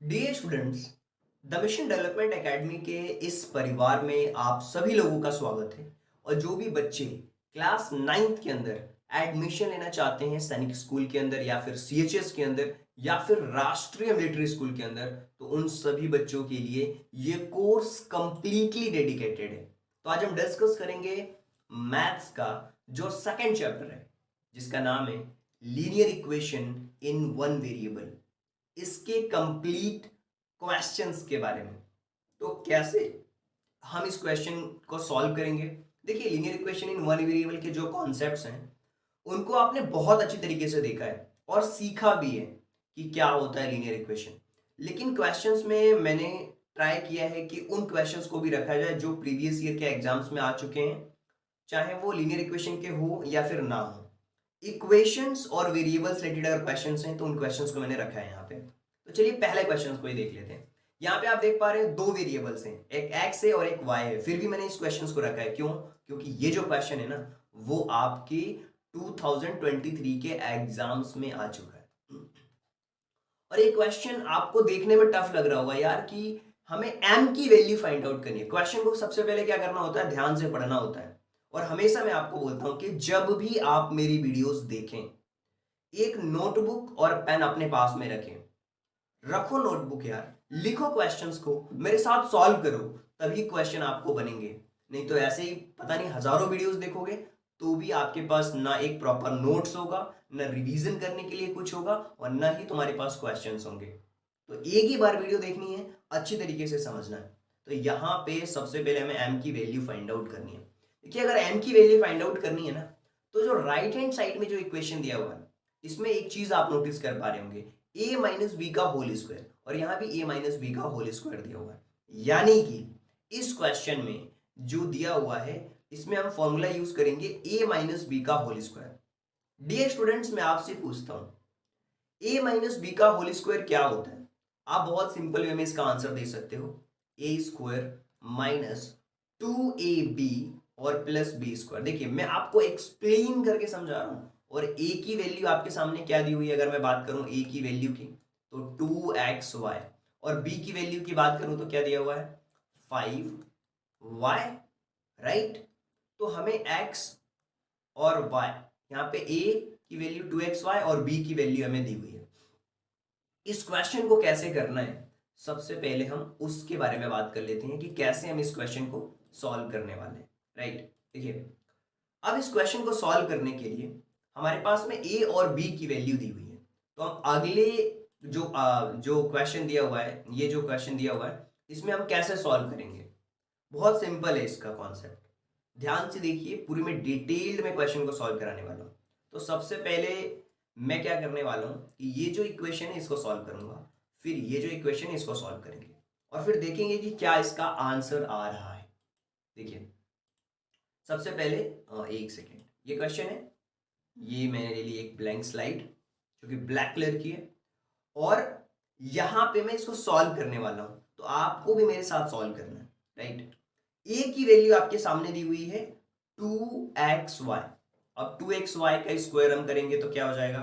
Dear students, the mission development academy के इस परिवार में आप सभी लोगों का स्वागत है। और जो भी बच्चे क्लास नाइन्थ के अंदर एडमिशन लेना चाहते हैं सैनिक स्कूल के अंदर या फिर सीएचएस के अंदर या फिर राष्ट्रीय मिलिट्री स्कूल के अंदर, तो उन सभी बच्चों के लिए ये कोर्स कंप्लीटली डेडिकेटेड है। तो आज हम डिस्कस करेंगे मैथ्स का जो सेकंड चैप्टर है, जिसका नाम है linear equation in one variable. इसके कंप्लीट क्वेश्चंस के बारे में। तो कैसे हम इस क्वेश्चन को सॉल्व करेंगे। देखिए, linear equation in one variable के जो कॉन्सेप्ट्स हैं उनको आपने बहुत अच्छी तरीके से देखा है और सीखा भी है कि क्या होता है लीनियर इक्वेशन। लेकिन क्वेश्चंस में मैंने ट्राई किया है कि उन क्वेश्चंस को भी रखा जाए जो प्रीवियस ईयर के एग्जाम्स में आ चुके हैं, चाहे वो लीनियर इक्वेशन के हो या फिर ना हो। इक्वेशंस और वेरिएबल्स रिलेटेड अगर क्वेश्चंस हैं तो उन क्वेश्चंस को मैंने रखा है यहाँ पे। तो चलिए पहले क्वेश्चन को ही देख लेते हैं। यहाँ पे आप देख पा रहे हैं दो वेरिएबल्स हैं, एक एक्स है और एक वाई है, फिर भी मैंने इस क्वेश्चन को रखा है। क्यों? क्योंकि ये जो क्वेश्चन है ना, वो आपके 2023 के एग्जाम्स में आ चुका है। और ये क्वेश्चन आपको देखने में टफ लग रहा होगा यार कि हमें एम की वैल्यू फाइंड आउट करनी है। क्वेश्चन को सबसे पहले क्या करना होता है, ध्यान से पढ़ना होता है। और हमेशा मैं आपको बोलता हूं कि जब भी आप मेरी वीडियोस देखें, एक नोटबुक और पेन अपने पास में रखें। रखो नोटबुक यार, लिखो क्वेश्चंस को, मेरे साथ सॉल्व करो, तभी क्वेश्चन आपको बनेंगे। नहीं तो ऐसे ही पता नहीं हजारों वीडियोस देखोगे तो भी आपके पास ना एक प्रॉपर नोट्स होगा, ना रिवीजन करने के लिए कुछ होगा, और ना ही तुम्हारे पास क्वेश्चंस होंगे। तो एक ही बार वीडियो देखनी है, अच्छी तरीके से समझना है। तो यहाँ पे सबसे पहले हमें एम की वैल्यू फाइंड आउट करनी है। देखिए, अगर एम की वैल्यू फाइंड आउट करनी है ना, तो जो राइट हैंड साइड में जो इक्वेशन दिया हुआ है, इसमें एक चीज आप नोटिस कर पा रहे होंगे, ए माइनस बी का होल स्क्वायर, और यहां भी ए माइनस बी का होल स्क्वायर दिया हुआ है। यानी कि इस क्वेश्चन में जो दिया हुआ है, इसमें हम फॉर्मूला यूज करेंगे ए माइनस बी का होल स्क्वायर। डियर स्टूडेंट्स, मैं आपसे पूछता हूं, ए माइनस बी का होल स्क्वायर क्या होता है? आप बहुत सिंपल वे में इसका आंसर दे सकते हो, ए स्क्वायर माइनस 2ab और प्लस बी स्क्वायर। देखिए, मैं आपको एक्सप्लेन करके समझा रहा हूं। और ए की वैल्यू आपके सामने क्या दी हुई है, अगर मैं बात करूं ए की वैल्यू की, तो 2xy। और बी की वैल्यू की बात करूं तो क्या दिया हुआ है, 5y। राइट? तो हमें x और y, यहाँ पे a की वैल्यू 2xy और b की वैल्यू हमें दी हुई है। इस क्वेश्चन को कैसे करना है, सबसे पहले हम उसके बारे में बात कर लेते हैं कि कैसे हम इस क्वेश्चन को सॉल्व करने वाले हैं। राइट? देखिए, अब इस क्वेश्चन को सॉल्व करने के लिए हमारे पास में ए और बी की वैल्यू दी हुई है। तो हम अगले जो क्वेश्चन दिया हुआ है, ये जो क्वेश्चन दिया हुआ है, इसमें हम कैसे सॉल्व करेंगे। बहुत सिंपल है इसका कॉन्सेप्ट। ध्यान से देखिए, पूरी में डिटेल्ड में क्वेश्चन को सॉल्व कराने वाला हूं। तो सबसे पहले मैं क्या करने वाला हूं कि ये जो इक्वेशन है इसको सॉल्व करूंगा, फिर ये जो इक्वेशन है इसको सॉल्व करेंगे, और फिर देखेंगे कि क्या इसका आंसर आ रहा है। देखिए, सबसे पहले एक सेकेंड, ये क्वेश्चन है, ये मैंने ले ली एक ब्लैंक स्लाइड जो कि ब्लैक कलर की है, और यहां पे मैं इसको सॉल्व करने वाला हूं। तो आपको भी मेरे साथ सॉल्व करना है। राइट? ए की वैल्यू आपके सामने दी हुई है 2xy। अब 2xy का स्क्वायर हम करेंगे तो क्या हो जाएगा,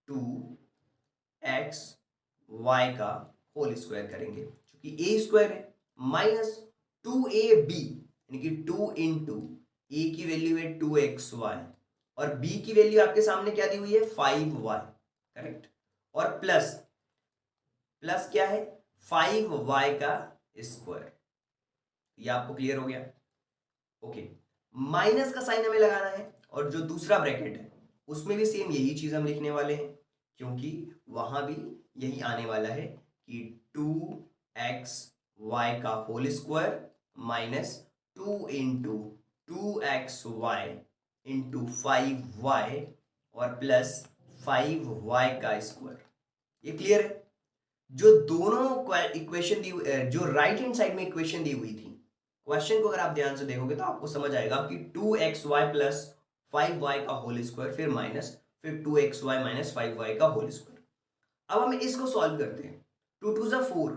2xy का होल स्क्वायर करेंगे, क्योंकि ए स्क्वायर है, माइनस 2ab, यानी कि 2 इंटू ए की वैल्यू है 2xy और बी की वैल्यू आपके सामने क्या दी हुई है, 5y। करेक्ट? और प्लस प्लस क्या है, 5y का स्क्वायर। ये आपको क्लियर हो गया? ओके। माइनस का साइन हमें लगाना है, और जो दूसरा ब्रैकेट है उसमें भी सेम यही चीज हम लिखने वाले हैं, क्योंकि वहां भी यही आने वाला है कि 2xy का whole square minus 2 into 2xy into 5y और प्लस 5y का स्क्वायर। ये क्लियर है? जो दोनों इक्वेशन दी, जो राइट हैंड साइड में इक्वेशन दी हुई थी, क्वेश्चन को अगर आप ध्यान से देखोगे तो आपको समझ आएगा कि 2xy प्लस 5y का होल स्क्वायर, फिर माइनस, फिर 2xy माइनस 5y का होल स्क्वायर। अब हम इसको सॉल्व करते हैं। 2 टू जा 4,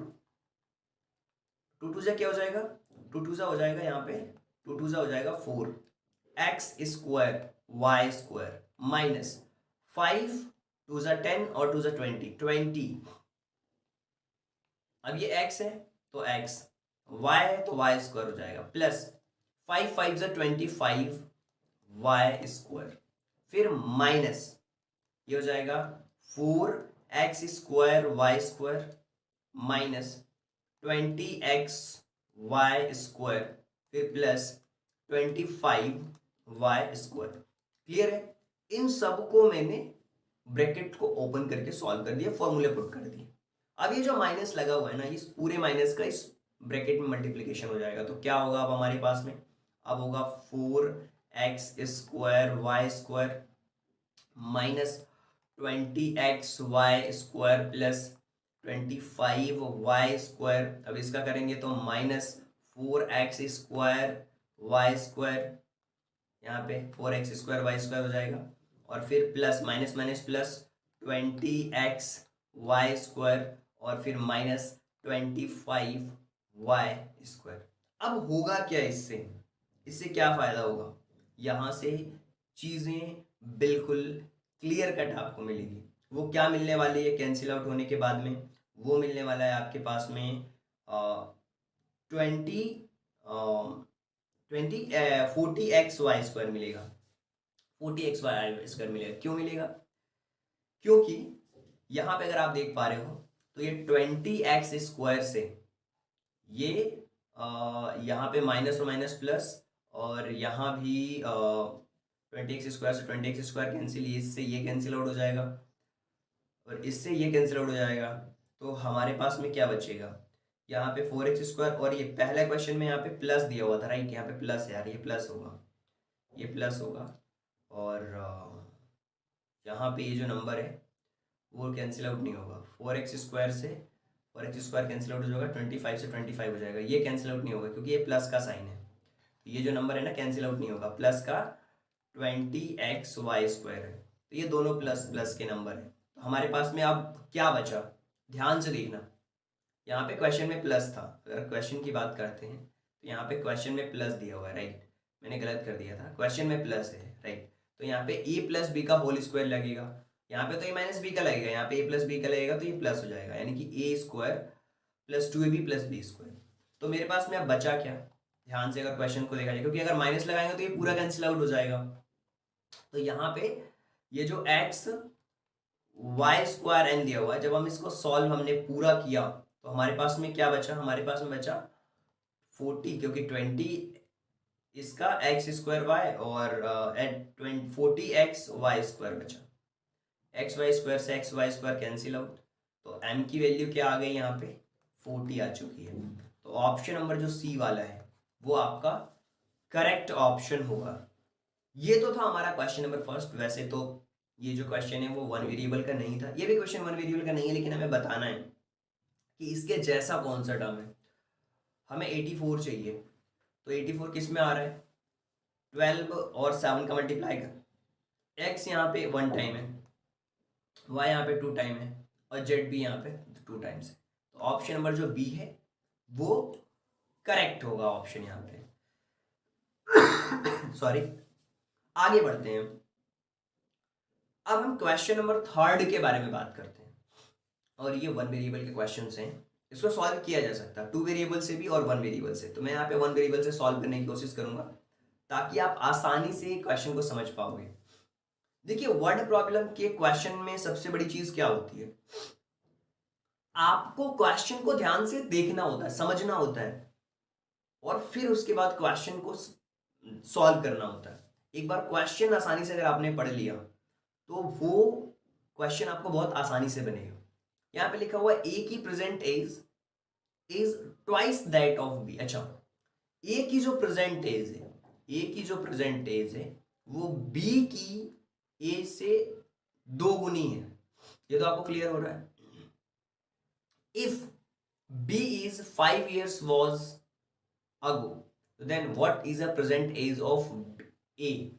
2 टू जा क्या हो जाएगा, 2 टू जा हो जाएगा यहाँ पे, 2 टू जा हो जाएगा 4, X square Y square minus 5 two जा 10 और 2 जा 20, 20 अब ये x है तो x, y है तो y स्क्वायर हो जाएगा, प्लस 5 5 = 25 y स्क्वायर, फिर माइनस ये हो जाएगा 4x² y square minus 20x² फिर प्लस 25y²। क्लियर है? इन सब को मैंने ब्रैकेट को ओपन करके सॉल्व कर दिया, फॉर्मूले पुट कर दिए। अब ये जो माइनस लगा हुआ है ना, इस पूरे माइनस का इस ब्रैकेट में मल्टीप्लीकेशन हो जाएगा, तो क्या होगा अब हमारे पास में? अब होगा 4x² y² minus 20xy² plus 25y²। अब इसका करेंगे तो माइनस 4x² y², यहाँ पे 4x² y² हो जाएगा, और फिर plus minus minus plus 20xy² और फिर माइनस 25y²। अब होगा क्या इससे? इससे क्या फायदा होगा? यहाँ से चीज़ें बिल्कुल क्लियर कट आपको मिलेगी। वो क्या मिलने वाली है कैंसिल आउट होने के बाद में? वो मिलने वाला है आपके पास में 40xy² मिलेगा। 40xy² मिलेगा। क्यों मिलेगा? क्योंकि यहाँ पे अगर आप देख पा रहे हो तो ये 20x² से ये यहाँ पे माइनस और माइनस प्लस, और यहाँ भी 20x² से 20x² कैंसिल, इससे ये कैंसिल आउट हो जाएगा और इससे ये कैंसिल आउट हो जाएगा। तो हमारे पास में क्या बचेगा? यहाँ पे 4x², और ये पहला क्वेश्चन में यहाँ पे प्लस दिया हुआ था, राइट? यहाँ पे प्लस है यार, ये प्लस होगा, ये प्लस होगा, और यहाँ पे ये जो नंबर है वो कैंसिल आउट नहीं होगा। 4x² से 4x² कैंसिल आउट हो जाएगा, 25 से 25 हो जाएगा, ये कैंसिल आउट नहीं होगा क्योंकि ये प्लस का साइन है। तो ये जो नंबर है ना कैंसिल आउट नहीं होगा, प्लस का 20xy² है, तो ये दोनों प्लस प्लस के नंबर है। तो हमारे पास में अब क्या बचा? ध्यान से देखना, यहाँ पे क्वेश्चन में प्लस था, अगर क्वेश्चन की बात करते हैं तो यहाँ पे क्वेश्चन में प्लस दिया हुआ है, राइट? मैंने गलत कर दिया था, क्वेश्चन में प्लस है, राइट? तो यहाँ पे a + b का होल स्क्वायर लगेगा, यहाँ पे तो a - b का लगेगा, यहाँ पे a + b का लगेगा तो ये प्लस हो जाएगा, यानी कि a² + 2ab + b²। तो मेरे पास में अब बचा क्या? ध्यान से अगर क्वेश्चन को देखा जाए, क्योंकि अगर माइनस लगाएंगे तो ये पूरा कैंसिल आउट हो जाएगा। तो यहाँ पे ये जो y² n दिया हुआ है, जब हम इसको सॉल्व हमने पूरा किया तो हमारे पास में क्या बचा? हमारे पास में बचा 40, क्योंकि 20 इसका x² और 40xy² बचा। xy² से xy² कैंसिल आउट, तो m की वैल्यू क्या आ गई? यहाँ पे 40 आ चुकी है। तो ऑप्शन नंबर जो सी वाला है वो आपका करेक्ट ऑप्शन होगा। ये तो था हमारा क्वेश्चन नंबर फर्स्ट। वैसे तो ये जो क्वेश्चन है वो 1 वेरिएबल का नहीं था, ये भी क्वेश्चन 1 वेरिएबल का नहीं है, लेकिन हमें बताना है कि इसके जैसा कौन सा टर्म है। हमें 84 चाहिए, तो 84 किस में आ रहा है? 12 और 7 का मल्टीप्लाई कर, x यहाँ पे 1 टाइम है, y यहाँ पे 2 टाइम है, और z भी यहाँ पे 2 टाइम्स है। तो ऑप्शन नंबर जो बी है वो करेक्ट होगा ऑप्शन यहाँ पे। सॉरी, आगे बढ़ते हैं। अब हम क्वेश्चन नंबर 3 के बारे में बात करते हैं, और ये 1 वेरिएबल के क्वेश्चंस हैं। इसको सॉल्व किया जा सकता है 2 वेरिएबल से भी और 1 वेरिएबल से। तो मैं यहाँ पे 1 वेरिएबल से सॉल्व करने की कोशिश करूंगा ताकि आप आसानी से क्वेश्चन को समझ पाओगे। देखिए, वर्ड प्रॉब्लम के क्वेश्चन में सबसे बड़ी चीज क्या होती है? आपको क्वेश्चन को ध्यान से देखना होता है, समझना होता है, और फिर उसके बाद क्वेश्चन को सॉल्व करना होता है। एक बार क्वेश्चन आसानी से अगर आपने पढ़ लिया तो वो क्वेश्चन आपको बहुत आसानी से बनेगा। यहाँ पे लिखा हुआ है ए की present age is twice that of B. अच्छा, ए की जो प्रेजेंट एज है, ए की जो प्रेजेंट एज है वो बी की एज से 2 गुनी है। ये तो आपको क्लियर हो रहा है। If B is 5 years was ago, then what is the present age of A?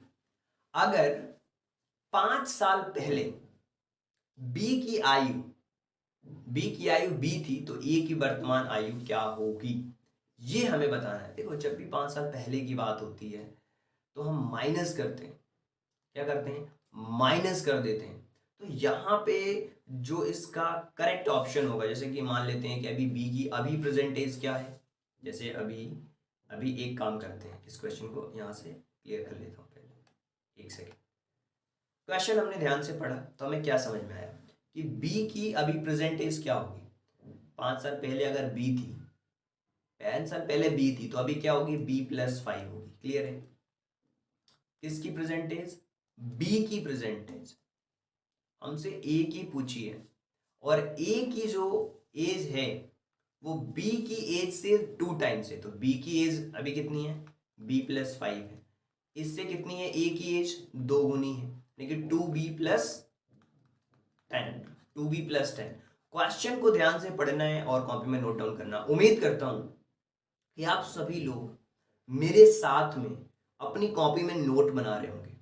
अगर 5 साल पहले बी की आयु बी थी तो ए की वर्तमान आयु क्या होगी, ये हमें बताना है। देखो, जब भी 5 साल पहले की बात होती है तो हम माइनस करते हैं। क्या करते हैं? माइनस कर देते हैं। तो यहाँ पे जो इसका करेक्ट ऑप्शन होगा, जैसे कि मान लेते हैं कि अभी बी की अभी प्रेजेंट एज क्या है, जैसे अभी अभी एक काम करते हैं, इस क्वेश्चन को यहाँ से क्लियर कर लेता हूँ पहले, एक सेकेंड। क्वेश्चन हमने ध्यान से पढ़ा तो हमें क्या समझ में आया कि बी की अभी प्रेजेंट एज क्या होगी। 5 साल पहले अगर बी थी, 5 साल पहले बी थी, तो अभी क्या होगी, B+5 होगी। क्लियर है? किसकी प्रेजेंट एज? बी की प्रेजेंट एज। हमसे ए की पूछी है और ए की जो एज है वो बी की एज से 2 टाइम्स है, तो बी की एज अभी कितनी है, B+5 है। इससे कितनी है, ए की एज 2 गुनी है, लेकिन 2B+10 क्वेश्चन को ध्यान से पढ़ना है और कॉपी में नोट डाउन करना। उम्मीद करता हूं कि आप सभी लोग मेरे साथ में अपनी कॉपी में नोट बना रहे होंगे।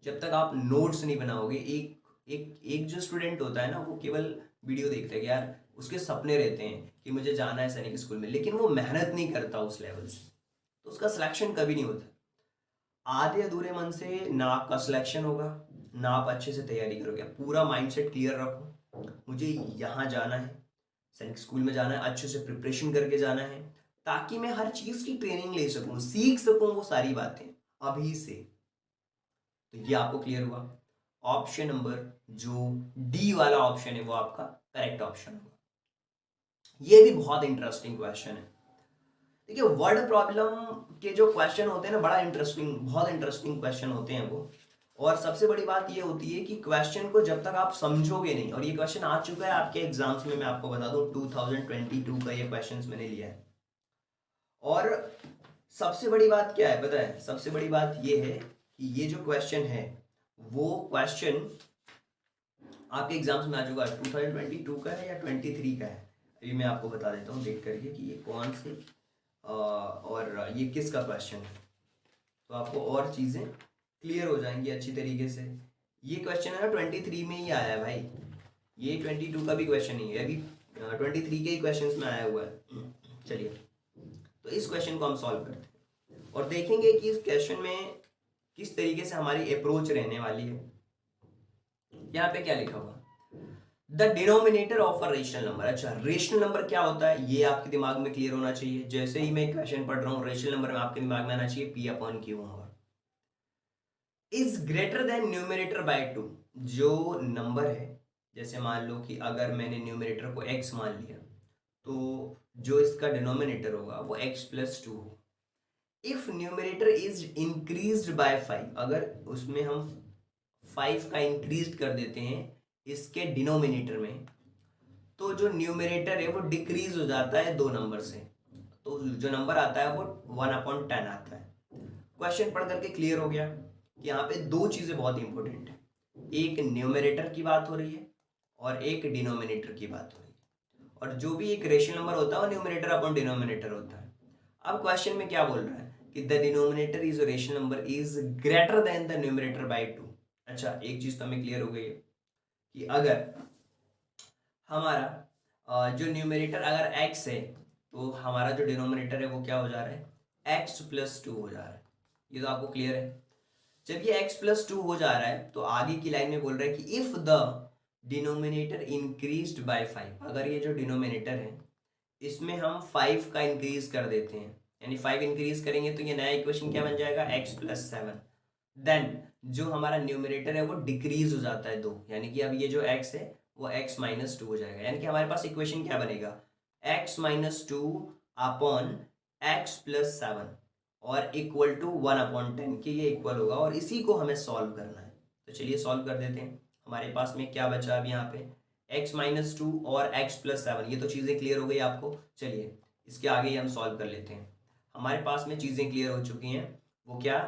जब तक आप नोट्स नहीं बनाओगे, एक एक एक जो स्टूडेंट होता है ना, वो केवल वीडियो देखता है कि यार उसके सपने रहते हैं कि मुझे जाना है सैनिक स्कूल में, लेकिन वो मेहनत नहीं करता उस लेवल से, तो उसका सिलेक्शन कभी नहीं होता। आधे अधूरे मन से ना आपका सिलेक्शन होगा, ना आप अच्छे से तैयारी करोगे। पूरा माइंडसेट क्लियर रखो, मुझे यहाँ जाना है, सैनिक स्कूल में जाना है, अच्छे से प्रिपरेशन करके जाना है, ताकि मैं हर चीज़ की ट्रेनिंग ले सकूँ, सीख सकूँ वो सारी बातें अभी से। तो ये आपको क्लियर हुआ। ऑप्शन नंबर जो डी वाला ऑप्शन है वो आपका करेक्ट ऑप्शन होगा। ये भी बहुत इंटरेस्टिंग क्वेश्चन है। देखिए, वर्ड प्रॉब्लम के जो क्वेश्चन होते हैं ना, बड़ा इंटरेस्टिंग, बहुत इंटरेस्टिंग क्वेश्चन होते हैं वो। और सबसे बड़ी बात ये होती है कि क्वेश्चन को जब तक आप समझोगे नहीं, और ये क्वेश्चन आ चुका है आपके एग्जाम्स में, मैं आपको बता दूं 2022 का ये क्वेश्चन मैंने लिया है। और सबसे बड़ी बात क्या है पता है, सबसे बड़ी बात ये है कि ये जो क्वेश्चन है वो क्वेश्चन आपके एग्जाम्स में आ चुका है, 2022 का है या 23 का है, अभी मैं आपको बता देता हूँ देख करके कि ये कौन से और ये किसका क्वेश्चन है, तो आपको और चीज़ें क्लियर हो जाएंगी अच्छी तरीके से। ये क्वेश्चन है ना 23 में ही आया है भाई, ये 22 का भी क्वेश्चन नहीं है, अभी 23 के ही क्वेश्चन में आया हुआ है। चलिए, तो इस क्वेश्चन को हम सॉल्व करते हैं और देखेंगे कि इस क्वेश्चन में किस तरीके से हमारी अप्रोच रहने वाली है। यहाँ पे क्या लिखा हुआ, the denominator of a rational number. अच्छा, रेशनल नंबर क्या होता है ये आपके दिमाग में क्लियर होना चाहिए। जैसे ही मैं क्वेश्चन पढ़ रहा हूँ, रेशनल नंबर में आपके दिमाग में आना चाहिए P/Q होगा, is greater than numerator bye 2। जो नंबर है, जैसे मान लो कि अगर मैंने न्यूमरेटर को x मान लिया, तो जो इसका डिनोमिनेटर होगा वो x+2 हो। If numerator is increased by 5, अगर उसमें हम 5 का इंक्रीज कर देते हैं इसके डिनोमिनेटर में, तो जो न्यूमरेटर है वो डिक्रीज हो जाता है 2 नंबर से, तो जो नंबर आता है वो 1/10 आता है। क्वेश्चन पढ़ करके क्लियर हो गया कि यहाँ पे दो चीज़ें बहुत इंपॉर्टेंट है, एक न्यूमरेटर की बात हो रही है और एक डिनोमिनेटर की बात हो रही है। और जो भी एक रेशनल नंबर होता है वो न्यूमरेटर अपॉन डिनोमिनेटर होता है। अब क्वेश्चन में क्या बोल रहा है कि the denominator is rational number is greater than the numerator bye 2। अच्छा, एक चीज़ तो हमें क्लियर हो गई है कि अगर हमारा जो न्यूमरेटर अगर x है, तो हमारा जो डिनोमिनेटर है वो क्या हो जा रहा है, x+2 हो जा रहा है। ये तो आपको क्लियर है। जब ये x+2 हो जा रहा है तो आगे की लाइन में बोल रहा है कि if the denominator increased by 5, अगर ये जो डिनोमिनेटर है इसमें हम 5 का इंक्रीज कर देते हैं, यानी 5 इंक्रीज करेंगे तो ये नया इक्वेशन क्या बन जाएगा, x+7। देन जो हमारा न्यूमरेटर है वो डिक्रीज हो जाता है 2, यानी कि अब ये जो x है वो x-2 हो जाएगा, यानी कि हमारे पास इक्वेशन क्या बनेगा, x-2 अपॉन x+7 और इक्वल टू 1/10 के, ये इक्वल होगा और इसी को हमें सॉल्व करना है। तो चलिए सॉल्व कर देते हैं। हमारे पास में क्या बचा अब यहाँ पे, x-2 और x+7, ये तो चीज़ें क्लियर हो गई आपको। चलिए इसके आगे ही हम सॉल्व कर लेते हैं। हमारे पास में चीज़ें क्लियर हो चुकी हैं, वो क्या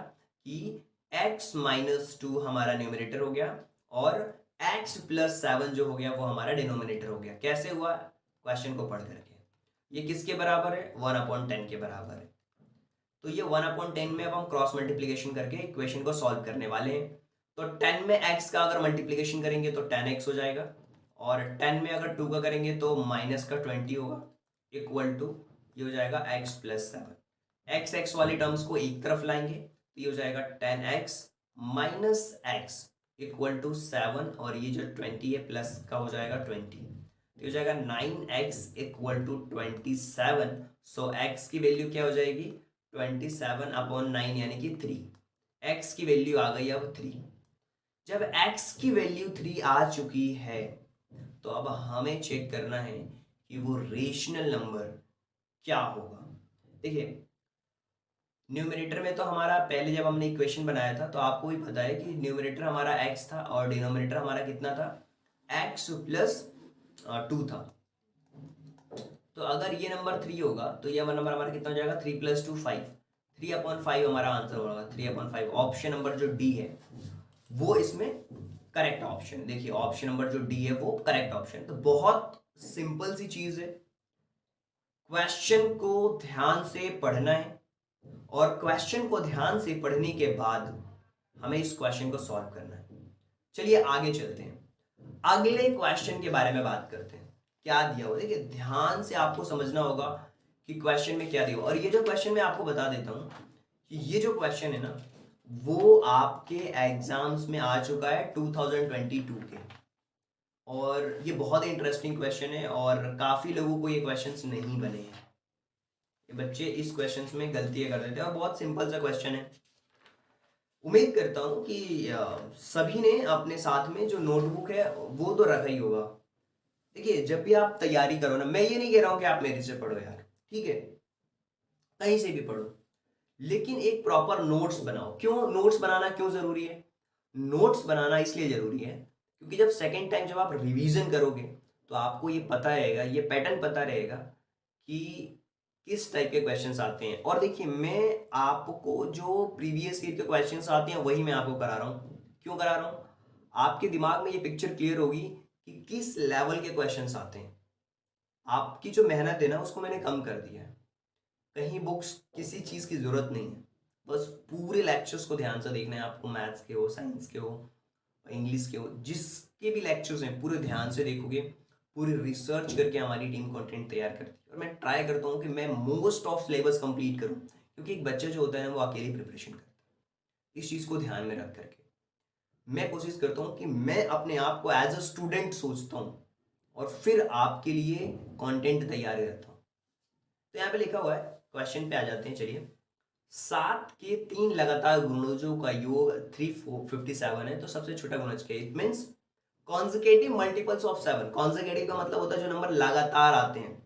कि x-2 हमारा न्यूमरेटर हो गया और x+7 जो हो गया वो हमारा डिनोमिनेटर हो गया। कैसे हुआ, क्वेश्चन को पढ़ करके, ये किसके बराबर है, 1/10 के बराबर है। तो ये 1/10 में अब हम क्रॉस मल्टीप्लीकेशन करके इक्वेशन को सॉल्व करने वाले हैं। तो 10 में x का अगर मल्टीप्लीकेशन करेंगे तो 10x हो जाएगा, और 10 में अगर 2 का करेंगे तो -20 होगा, इक्वल टू ये हो जाएगा x+7। x वाली टर्म्स को एक तरफ लाएंगे तो ये हो जाएगा 10x - x इक्वल टू 7 और ये जो 20 है प्लस का हो जाएगा 20, तो हो जाएगा 9x equal to 27। So x की वैल्यू क्या हो जाएगी 27/9 यानी कि 3। x की वैल्यू आ गई अब 3। जब x की वैल्यू 3 आ चुकी है तो अब हमें चेक करना है कि वो रेशनल नंबर क्या होगा। देखिए न्यूमरेटर में तो हमारा पहले जब हमने इक्वेशन बनाया था तो आपको भी पता है कि न्यूमरेटर हमारा x था और डिनोमिनेटर हमारा कितना था x प्लस 2 था। तो अगर ये नंबर 3 होगा तो ये नंबर हमारा कितना हो जाएगा 3 + 2 5। 3/5 हमारा आंसर होगा 3/5। ऑप्शन नंबर जो डी है वो इसमें करेक्ट ऑप्शन। देखिए ऑप्शन नंबर जो डी है वो करेक्ट ऑप्शन। तो बहुत सिंपल सी चीज है, क्वेश्चन को ध्यान से पढ़ना है और क्वेश्चन को ध्यान से पढ़ने के बाद हमें इस क्वेश्चन को सॉल्व करना है। चलिए आगे चलते हैं, अगले क्वेश्चन के बारे में बात करते हैं। क्या दिया हुआ देखिए ध्यान से आपको समझना होगा कि क्वेश्चन में क्या दिया हुआ। और ये जो क्वेश्चन मैं आपको बता देता हूं कि ये जो क्वेश्चन है ना वो आपके एग्जाम्स में आ चुका है 2022 के, और ये बहुत ही इंटरेस्टिंग क्वेश्चन है और काफी लोगों को ये क्वेश्चंस नहीं बने हैं। ये बच्चे इस क्वेश्चंस में गलतियां कर देते हैं और बहुत सिंपल सा क्वेश्चन है। उम्मीद करता हूं कि सभी ने अपने साथ में जो नोटबुक है वो तो रखा ही होगा। देखिए जब भी आप तैयारी करो ना, मैं ये नहीं कह रहा हूं कि आप मेरे से पढ़ो यार, ठीक है, कहीं से भी पढ़ो, लेकिन एक प्रॉपर नोट्स बनाओ। क्यों नोट्स बनाना क्यों जरूरी है? नोट्स बनाना इसलिए जरूरी है क्योंकि जब सेकेंड टाइम जब आप रिवीजन करोगे तो आपको ये पता रहेगा, ये पैटर्न पता रहेगा कि किस टाइप के क्वेश्चंस आते हैं। और देखिए मैं आपको जो प्रीवियस ईयर के क्वेश्चंस आते हैं वही मैं आपको करा रहा हूँ। क्यों करा रहा हूँ? आपके दिमाग में ये पिक्चर क्लियर होगी कि किस लेवल के क्वेश्चंस आते हैं। आपकी जो मेहनत है ना उसको मैंने कम कर दिया है। कहीं बुक्स किसी चीज़ की ज़रूरत नहीं है, बस पूरे लेक्चर्स को ध्यान से देखना है आपको। मैथ्स के हो, साइंस के हो, इंग्लिश के हो, जिसके भी लेक्चर्स हैं पूरे ध्यान से देखोगे। पूरी रिसर्च करके हमारी टीम कंटेंट तैयार करती है और मैं ट्राई करता हूँ कि मैं मोस्ट ऑफ सिलेबस कंप्लीट करूँ, क्योंकि एक बच्चा जो होता है ना वो अकेले प्रिपरेशन करता है। इस चीज़ को ध्यान में रख करके मैं कोशिश करता हूँ कि मैं अपने आप को एज अ स्टूडेंट सोचता हूँ और फिर आपके लिए कंटेंट तैयार रहता हूँ। तो यहाँ पे लिखा हुआ है, क्वेश्चन पे आ जाते हैं। चलिए 7 के 3 लगातार गुणजों का योग 357 है, तो सबसे छोटा गुणज क्या है? It means consecutive multiples of 7। Consecutive का मतलब होता है जो नंबर लगातार आते हैं,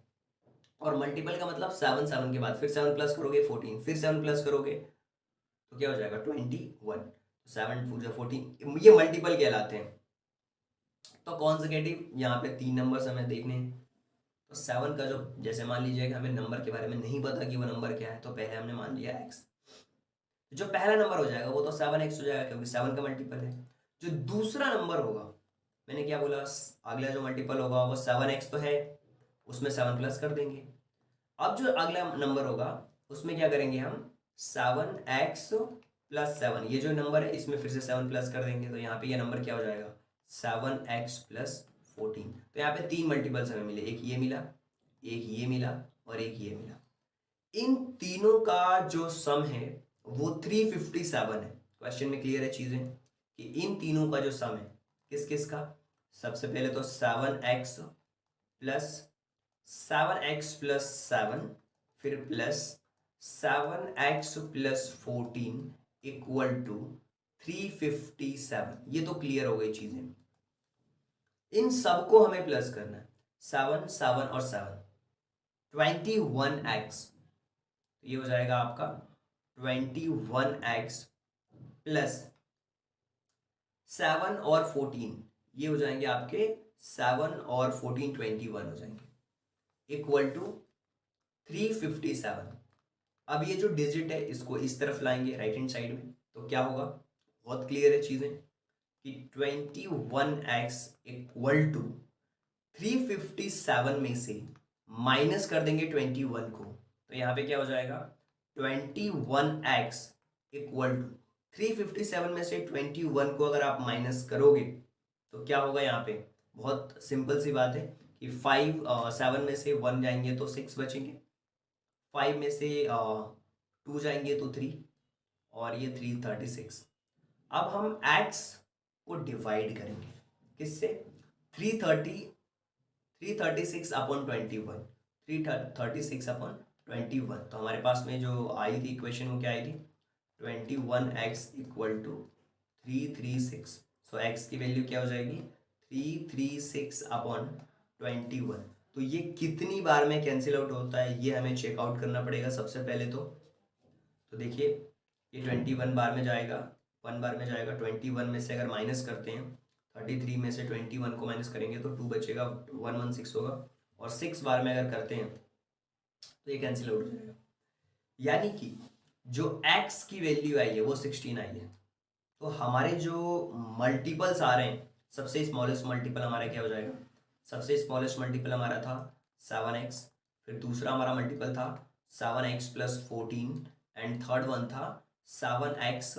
और मल्टीपल का मतलब 7 7 के बाद फिर 7 प्लस करोगे 14, फिर 7 प्लस करोगे तो क्या हो जाएगा 21। 7 4 14, ये मल्टीपल कहलाते हैं। तो कॉन्जिक्यूटिव यहाँ पे 3 नंबर हमें देखने हैं। तो 7 का जो, जैसे मान लीजिए कि हमें नंबर के बारे में नहीं पता कि वो नंबर क्या है, तो पहले हमने मान लिया x। जो पहला नंबर हो जाएगा वो तो 7x हो जाएगा क्योंकि 7 का मल्टीपल है। जो दूसरा नंबर होगा, मैंने क्या बोला, अगला जो मल्टीपल होगा वो 7x तो है, उसमें 7 प्लस कर देंगे। अब जो अगला नंबर होगा उसमें क्या करेंगे हम, 7x प्लस 7, ये जो नंबर है इसमें फिर से 7 प्लस कर देंगे, तो यहाँ पे ये नंबर क्या हो जाएगा 7x प्लस 14। तो यहाँ पे 3 मल्टीपल्स हमें मिले, एक ये मिला, एक ये मिला और एक ये मिला। इन तीनों का जो सम है वो 357 है। क्वेश्चन में क्लियर है चीजें कि इन तीनों का जो सम है किस किस का। सबसे पहले तो 7x प्लस 7 फिर plus 7x plus 14 equal to 357। ये तो क्लियर हो गई चीजें। इन सबको हमें प्लस करना है, 7 7 और 7, 21x। ये हो जाएगा आपका 21x प्लस 7 और 14, ये हो जाएंगे आपके 7 और 14 21 हो जाएंगे इक्वल टू 357। अब ये जो डिजिट है इसको इस तरफ लाएंगे राइट हैंड साइड में, तो क्या होगा, बहुत क्लियर है चीजें कि 21x इक्वल टू 357 में से माइनस कर देंगे 21 को, तो यहाँ पे क्या हो जाएगा 21x इक्वल टू 357 में से 21 को अगर आप माइनस करोगे तो क्या होगा, यहाँ पे बहुत सिंपल सी बात है कि 7 में से 1 जाएंगे तो 6 बचेंगे, 5 में से 2 जाएंगे तो 3, और ये 3 36। अब हम x को डिवाइड करेंगे किससे, 330 336 अपॉन 21, 336 अपॉन 21। तो हमारे पास में जो आई थी इक्वेशन वो क्या आई थी, 21x equal to 336। So x की वैल्यू क्या हो जाएगी, 336 अपॉन 21। तो ये कितनी बार में कैंसिल आउट होता है ये हमें चेकआउट करना पड़ेगा सबसे पहले। तो देखिए ये 21 बार में जाएगा, 1 बार में जाएगा, 21 में से अगर माइनस करते हैं, 33 में से 21 को माइनस करेंगे तो 2 बचेगा, 116 होगा। और 6 बार में अगर करते हैं तो ये कैंसिल आउट हो जाएगा। यानी कि जो x की वैल्यू आई है वो 16 आई है। तो हमारे जो मल्टीपल्स आ रहे हैं, सबसे स्मॉलेस्ट मल्टीपल हमारा क्या हो जाएगा, सबसे स्मॉलेस्ट मल्टीपल हमारा था 7x, फिर दूसरा हमारा मल्टीपल था 7x plus 14 and third one था 7x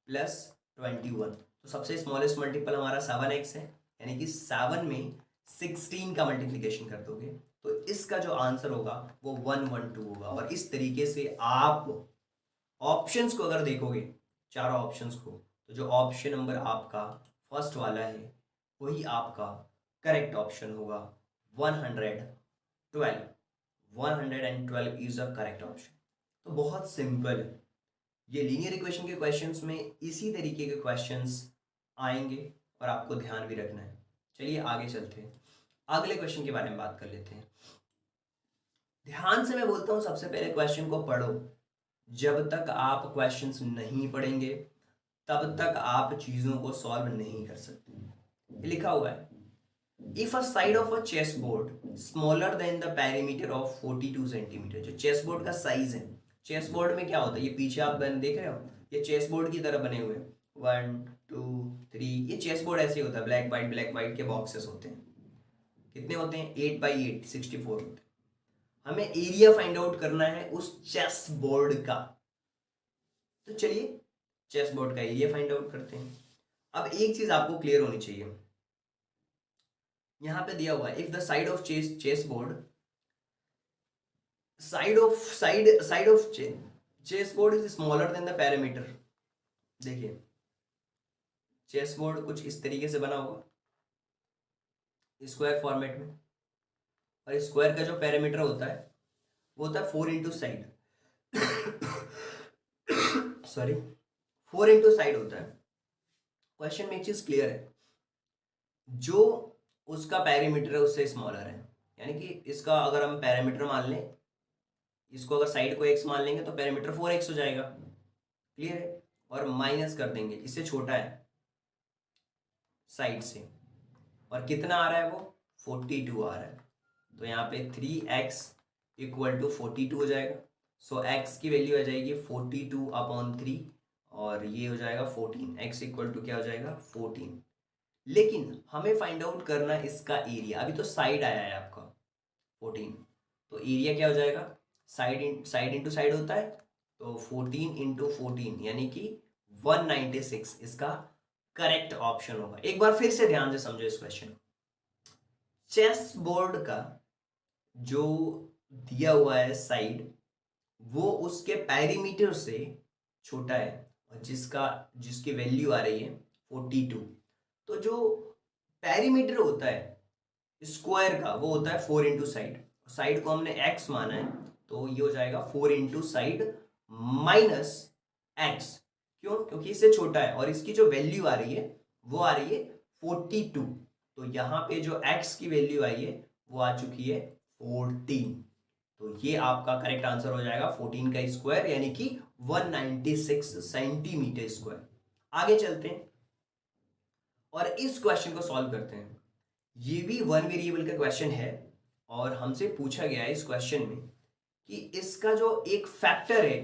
प्लस 21। तो सबसे स्मॉलेस्ट मल्टीपल हमारा 7x है, यानी कि 7 में 16 का मल्टीप्लिकेशन कर दोगे तो इसका जो आंसर होगा वो 112 होगा। और इस तरीके से आप ऑप्शंस को अगर देखोगे, चारों ऑप्शंस को, तो जो ऑप्शन नंबर आपका फर्स्ट वाला है वही आपका करेक्ट ऑप्शन होगा, 112। 112 इज अ करेक्ट ऑप्शन। तो बहुत सिंपल है, ये लीनियर इक्वेशन के क्वेश्चंस में इसी तरीके के क्वेश्चंस आएंगे और आपको ध्यान भी रखना है। चलिए आगे चलते हैं, अगले क्वेश्चन के बारे में बात कर लेते हैं। ध्यान से मैं बोलता हूं सबसे पहले क्वेश्चन को पढ़ो। जब तक आप क्वेश्चंस नहीं पढ़ेंगे तब तक आप चीजों को सॉल्व नहीं कर सकते। ये लिखा हुआ है, if a side of a chess board smaller than the perimeter of 42 centimetre. जो चेस बोर्ड का साइज है, चेस बोर्ड में क्या होता है, ये पीछे आप बन देख रहे हो, ये चेस बोर्ड की तरह बने हुए हैं, 1 2 3, ये चेस बोर्ड ऐसे ही होता है, ब्लैक वाइट के बॉक्सेस होते हैं। कितने होते हैं, 8x8 64 होते हैं। हमें एरिया फाइंड आउट करना है उस चेस बोर्ड का। तो चलिए चेस बोर्ड का एरिया फाइंड आउट करते हैं। अब एक चीज आपको क्लियर होनी चाहिए, यहां पे दिया हुआ है, if the side of chess board, side of chess board is smaller than the parameter. देखिए चेस बोर्ड कुछ इस तरीके से बना होगा स्क्वायर फॉर्मेट में, और स्क्वायर का जो पैरामीटर होता है वो होता है 4 into side, sorry 4 into side होता है। क्वेश्चन में एक चीज क्लियर है, जो उसका पैरामीटर है उससे स्मॉलर है, यानी कि इसका अगर हम पैरामीटर मान लें, इसको अगर साइड को x मान लेंगे तो पैरामीटर 4x हो जाएगा, क्लियर है। और माइनस कर देंगे, इससे छोटा है साइड से, और कितना आ रहा है वो 42 आ रहा है। तो यहाँ पे 3x इक्वल टू 42 हो जाएगा। सो x की वैल्यू आ जाएगी 42 अपॉन 3, और ये हो जाएगा 14। x इक्वल टू क्या हो जाएगा 14। लेकिन हमें फाइंड आउट करना इसका एरिया, अभी तो साइड आया है आपका 14, तो एरिया क्या हो जाएगा, साइड इंटू साइड होता है, तो 14 इंटू 14 यानी कि 196 इसका करेक्ट ऑप्शन होगा। एक बार फिर से ध्यान से समझो इस क्वेश्चन, चेस बोर्ड का जो दिया हुआ है साइड वो उसके पैरीमीटर से छोटा है, और जिसकी वैल्यू आ रही है 42। तो जो पैरीमीटर होता है स्क्वायर का वो होता है 4 इंटू साइड, साइड को हमने x माना है तो ये हो जाएगा 4 इंटू साइड माइनस एक्स। क्यों, क्योंकि इससे छोटा है और इसकी जो वैल्यू आ रही है वो आ रही है 42। तो यहाँ पे जो x की वैल्यू आई है वो आ चुकी है 14। तो ये आपका करेक्ट आंसर हो जाएगा 14 का स्क्वायर, यानी कि 196 सेंटीमीटर स्क्वायर। आगे चलते हैं और इस क्वेश्चन को सॉल्व करते हैं। ये भी वन वेरिएबल का क्वेश्चन है और हमसे पूछा गया है इस क्वेश्चन में कि इसका जो एक फैक्टर है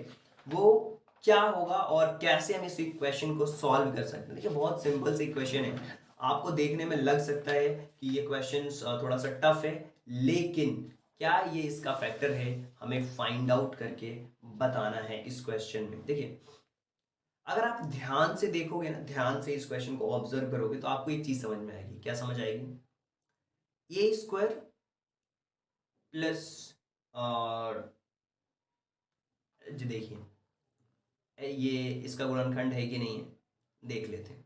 वो क्या होगा और कैसे हम इस इक्वेशन को सॉल्व कर सकते हैं। देखिए बहुत सिंपल सी इक्वेशन है, आपको देखने में लग सकता है कि ये क्वेश्चन थोड़ा सा टफ है, लेकिन क्या ये इसका फैक्टर है हमें फाइंड आउट करके बताना है इस क्वेश्चन में। देखिए अगर आप ध्यान से देखोगे ना, ध्यान से इस क्वेश्चन को ऑब्जर्व करोगे तो आपको एक चीज समझ में आएगी। क्या समझ आएगी, ए स्क्वायर प्लस, और जी देखिए ये इसका गुणनखंड है कि नहीं है देख लेते हैं।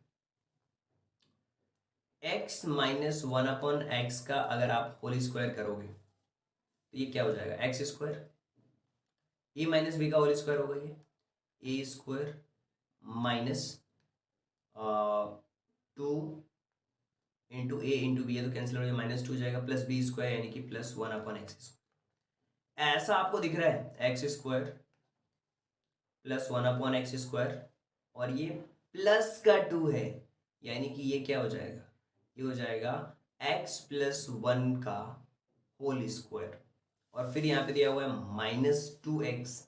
x माइनस 1/x का अगर आप होल स्क्वायर करोगे तो ये क्या हो जाएगा, एक्स स्क्वायर, ए माइनस बी का होल स्क्वायर होगा ये ए स्क्वायर माइनस 2 इंटू ए इंटू बी, है तो कैंसिल हो जाएगा, -2 जाएगा, प्लस बी स्क्वायर यानी कि प्लस 1/x। ऐसा आपको दिख रहा है X square plus 1/x square, और ये प्लस का 2 है, यानी कि ये क्या हो जाएगा, ये हो जाएगा x प्लस 1 का होल स्क्वायर, और फिर यहाँ पे दिया हुआ है -2x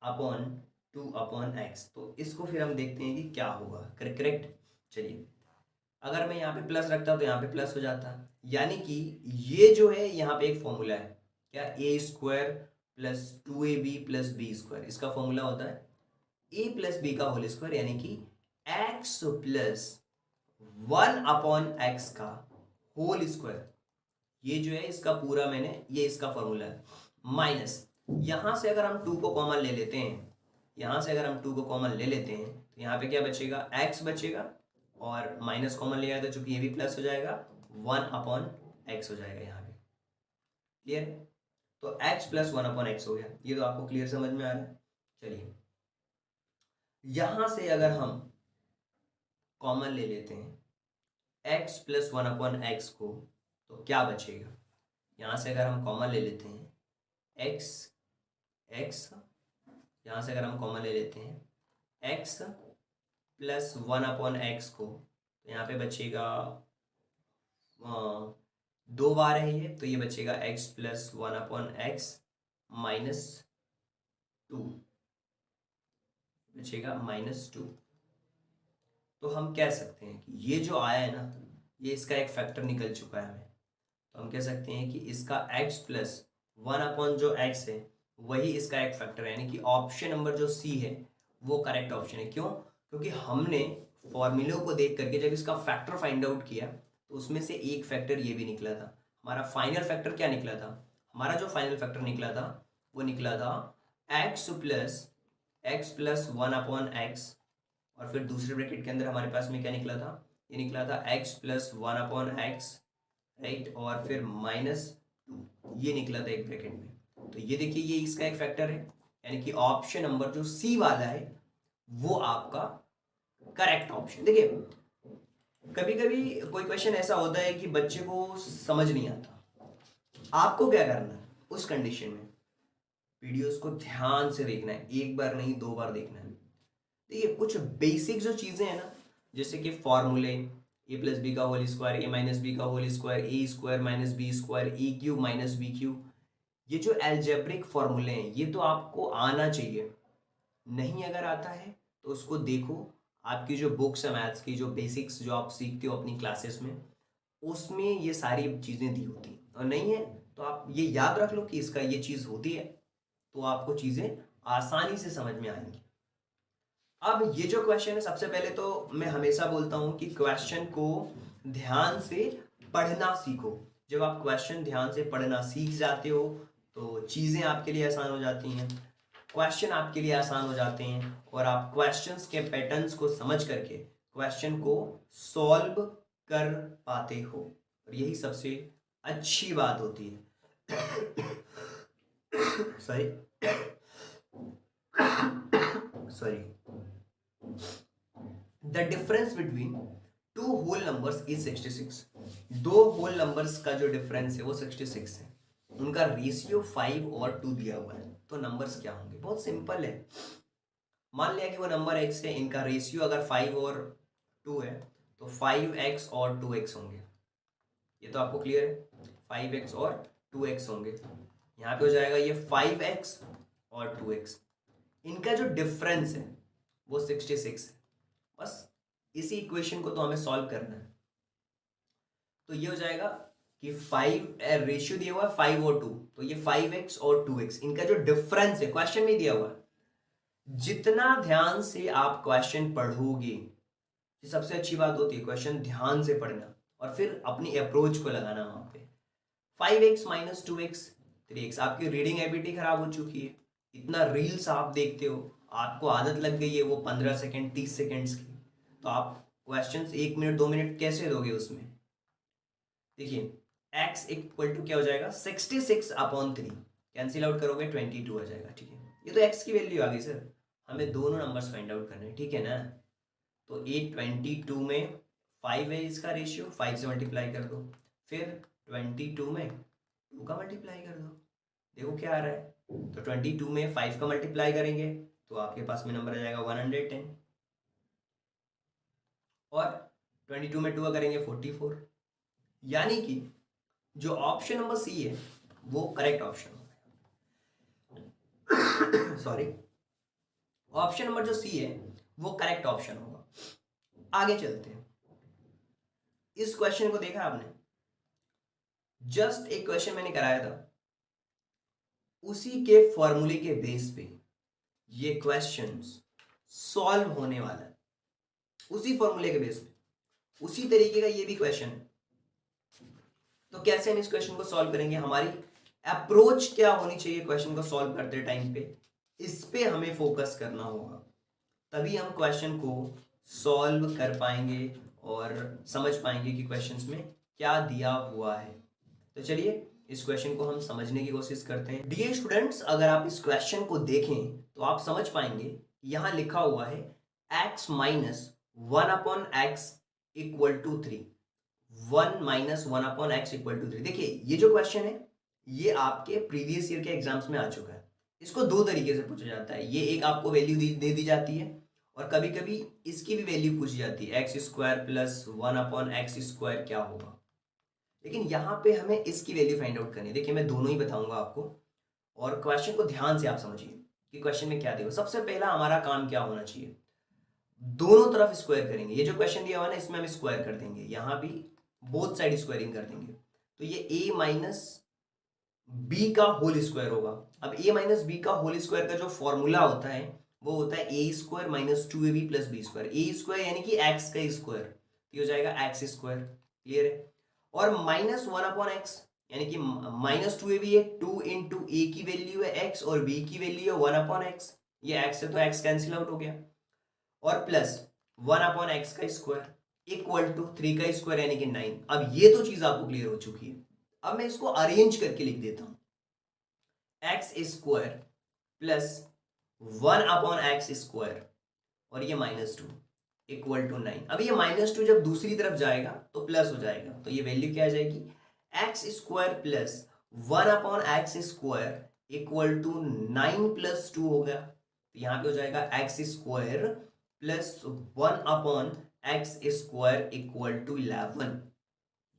अपॉन 2/x। तो इसको फिर हम देखते हैं कि क्या होगा, करेक्ट। चलिए, अगर मैं यहाँ पे प्लस रखता तो यहाँ पे प्लस हो जाता, यानी कि ये जो है यहाँ पे एक फॉर्मूला है, क्या, A square plus 2ab plus B square, इसका फॉर्मूला होता है ए प्लस बी का होल स्क्वायर, यानी कि एक्स प्लस 1/x का होल स्क्वायर। ये जो है इसका पूरा ये इसका फॉर्मूला है, माइनस यहां से अगर हम 2 को कॉमन ले लेते हैं, यहां से अगर हम 2 को कॉमन ले लेते हैं तो यहाँ पे क्या बचेगा, x बचेगा, और माइनस कॉमन ले आया तो चूंकि ये भी प्लस हो जाएगा, 1/x हो जाएगा यहाँ पे। क्लियर, तो x प्लस 1/x हो गया, ये तो आपको क्लियर समझ में आ रहा है। चलिए, यहां से अगर हम कॉमन ले लेते हैं x प्लस 1/x को, तो क्या बचेगा, यहां से अगर हम कॉमन ले लेते हैं x, यहां से अगर हम कॉमन ले लेते हैं x प्लस 1/x को, तो यहाँ पे बचेगा 2 बार है ये, तो ये बचेगा x प्लस 1/x माइनस 2, बचेगा -2। तो हम कह सकते हैं कि ये जो आया है ना, ये इसका एक फैक्टर निकल चुका है हमें, तो हम कह सकते हैं कि इसका x प्लस 1 जो x है वही इसका एक फैक्टर है, यानी कि ऑप्शन नंबर जो सी है वो करेक्ट ऑप्शन है। क्यों, क्योंकि हमने फॉर्मूलों को देख करके जब इसका फैक्टर फाइंड आउट किया तो उसमें से एक फैक्टर ये भी निकला था। हमारा फाइनल फैक्टर क्या निकला था, हमारा जो फाइनल फैक्टर निकला था वो निकला था x प्लस 1/x, और फिर दूसरे ब्रैकेट के अंदर हमारे पास में क्या निकला था, ये निकला था x प्लस 1/x, राइट, और फिर -2 ये निकला था एक ब्रैकेट में। तो ये देखिए, ये इसका एक फैक्टर है, यानी कि ऑप्शन नंबर जो सी वाला है वो आपका करेक्ट ऑप्शन। देखिए, कभी कभी कोई क्वेश्चन ऐसा होता है कि बच्चे को समझ नहीं आता, आपको क्या करना है उस कंडीशन में, वीडियोस को ध्यान से देखना है, एक बार नहीं 2 बार देखना है। देखिए, कुछ बेसिक जो चीजें हैं ना, जैसे कि फॉर्मूले, ए प्लस बी का होल स्क्वायर, ए माइनस बी का whole square, A square minus B square, A Q minus B Q, ये जो एल्जेब्रिक फॉर्मूले हैं ये तो आपको आना चाहिए। नहीं अगर आता है तो उसको देखो, आपकी जो बुक्स है मैथ्स की, जो बेसिक्स जो आप सीखते हो अपनी क्लासेस में, उसमें ये सारी चीज़ें दी होती हैं, और नहीं है तो आप ये याद रख लो कि इसका ये चीज़ होती है, तो आपको चीज़ें आसानी से समझ में आएंगी। अब ये जो क्वेश्चन है, सबसे पहले तो मैं हमेशा बोलता हूं कि क्वेश्चन को ध्यान से पढ़ना सीखो। जब आप क्वेश्चन ध्यान से पढ़ना सीख जाते हो तो चीज़ें आपके लिए आसान हो जाती हैं, क्वेश्चन आपके लिए आसान हो जाते हैं, और आप क्वेश्चंस के पैटर्न्स को समझ करके क्वेश्चन को सॉल्व कर पाते हो, और यही सबसे अच्छी बात होती है। Sorry sorry the difference between two whole numbers is 66। दो होल नंबर्स का जो डिफरेंस है वो 66 है, उनका रेशियो 5 और 2 दिया हुआ है, तो नंबर्स क्या होंगे, बहुत सिंपल है। मान लिया कि वो नंबर x है, इनका रेशियो अगर 5 और 2 है तो 5x और 2x होंगे, ये तो आपको क्लियर है, 5x और 2x होंगे। यहाँ पे हो जाएगा ये 5x और 2x, इनका जो डिफरेंस है वो 66 है। बस इसी इक्वेशन को तो हमें सॉल्व करना है, तो ये हो जाएगा कि 5 रेशियो दिया हुआ है 5 और 2, तो ये 5x और 2x, इनका जो डिफरेंस है क्वेश्चन में दिया हुआ है। जितना ध्यान से आप क्वेश्चन पढ़ोगे, ये सबसे अच्छी बात होती है, क्वेश्चन ध्यान से पढ़ना और फिर अपनी अप्रोच को लगाना वहां पे। 5x माइनस 2x 3x, आपकी रीडिंग हैबिट ही खराब हो चुकी है, इतना रील्स आप देखते हो, आपको आदत लग गई है वो 15 सेकेंड 30 सेकेंड्स की, तो आप क्वेश्चंस 1 मिनट 2 मिनट कैसे दोगे उसमें, देखिए x इक्वल टू क्या हो जाएगा 66/3, कैंसिल आउट करोगे 22 आ जाएगा, ठीक है। ये तो x की वैल्यू आ गई सर, हमें दोनों नंबर्स फाइंड आउट करने हैं, ठीक है ना। तो 822 में 5 है इसका रेशियो, 5 से मल्टीप्लाई कर दो, फिर 22 में 2 का मल्टीप्लाई कर दो, देखो क्या आ रहा है। तो 22 में 5 का मल्टीप्लाई करेंगे तो आपके पास में नंबर आ जाएगा 110, और 22 में 2 का करेंगे 44, यानी कि जो ऑप्शन नंबर सी है वो करेक्ट ऑप्शन होगा। सॉरी, ऑप्शन नंबर जो सी है वो करेक्ट ऑप्शन होगा। आगे चलते हैं, इस क्वेश्चन को देखा आपने, जस्ट एक क्वेश्चन मैंने कराया था, उसी के फॉर्मूले के बेस पे ये क्वेश्चंस सॉल्व होने वाला है, उसी फॉर्मूले के बेस पे उसी तरीके का ये भी क्वेश्चन है। तो कैसे हम इस क्वेश्चन को सॉल्व करेंगे, हमारी अप्रोच क्या होनी चाहिए क्वेश्चन को सॉल्व करते टाइम पे, इस पे हमें फोकस करना होगा, तभी हम क्वेश्चन को सॉल्व कर पाएंगे और समझ पाएंगे कि क्वेश्चंस में क्या दिया हुआ है। तो चलिए इस क्वेश्चन को हम समझने की कोशिश करते हैं। डियर स्टूडेंट्स, अगर आप इस क्वेश्चन को देखें तो आप समझ पाएंगे, यहाँ लिखा हुआ है x minus 1/x equal to 3, 1 minus 1/x equal to 3। देखिए ये जो क्वेश्चन है ये आपके प्रीवियस ईयर के एग्जाम्स में आ चुका है। इसको दो तरीके से पूछा जाता है, ये एक आपको वैल्यू दे दी जाती है और कभी कभी इसकी भी वैल्यू पूछी जाती है, X square plus 1/x square क्या होगा। लेकिन यहाँ पे हमें इसकी वैल्यू फाइंड आउट करनी है। देखिए मैं दोनों ही बताऊंगा आपको, और क्वेश्चन को ध्यान से आप समझिए कि क्वेश्चन में क्या दिया। सबसे पहला हमारा काम क्या होना चाहिए, दोनों तरफ स्क्वायर करेंगे। ये जो क्वेश्चन दिया हुआ है ना, इसमें हम स्क्वायर कर देंगे, यहाँ भी बोथ साइड स्क्वायरिंग कर देंगे, तो ये a माइनस बी का होल स्क्वायर होगा। अब a माइनस बी का होल स्क्वायर का जो फॉर्मूला होता है वो होता है A square minus 2ab plus B square. A square यानी कि x का स्क्वायर, ये हो जाएगा एक्स स्क्वायर, क्लियर है। और माइनस 1/x यानी कि माइनस 2ab है, 2 इंटू ए की वैल्यू है x और b की वैल्यू है 1/x, ये x है तो x कैंसिल आउट हो गया, और प्लस 1/x का स्क्वायर इक्वल टू 3 का स्क्वायर यानी कि 9। अब ये तो चीज आपको क्लियर हो चुकी है। अब मैं इसको अरेंज करके लिख देता हूं, x square plus 1/x square और ये -2 इक्वल टू 9। अब ये -2 जब दूसरी तरफ जाएगा तो प्लस हो जाएगा, तो ये वैल्यू क्या आ जाएगी, X square plus 1/x square equal to 9 plus 2 हो गया, तो यहां पे हो जाएगा X square plus 1/x square equal to 11,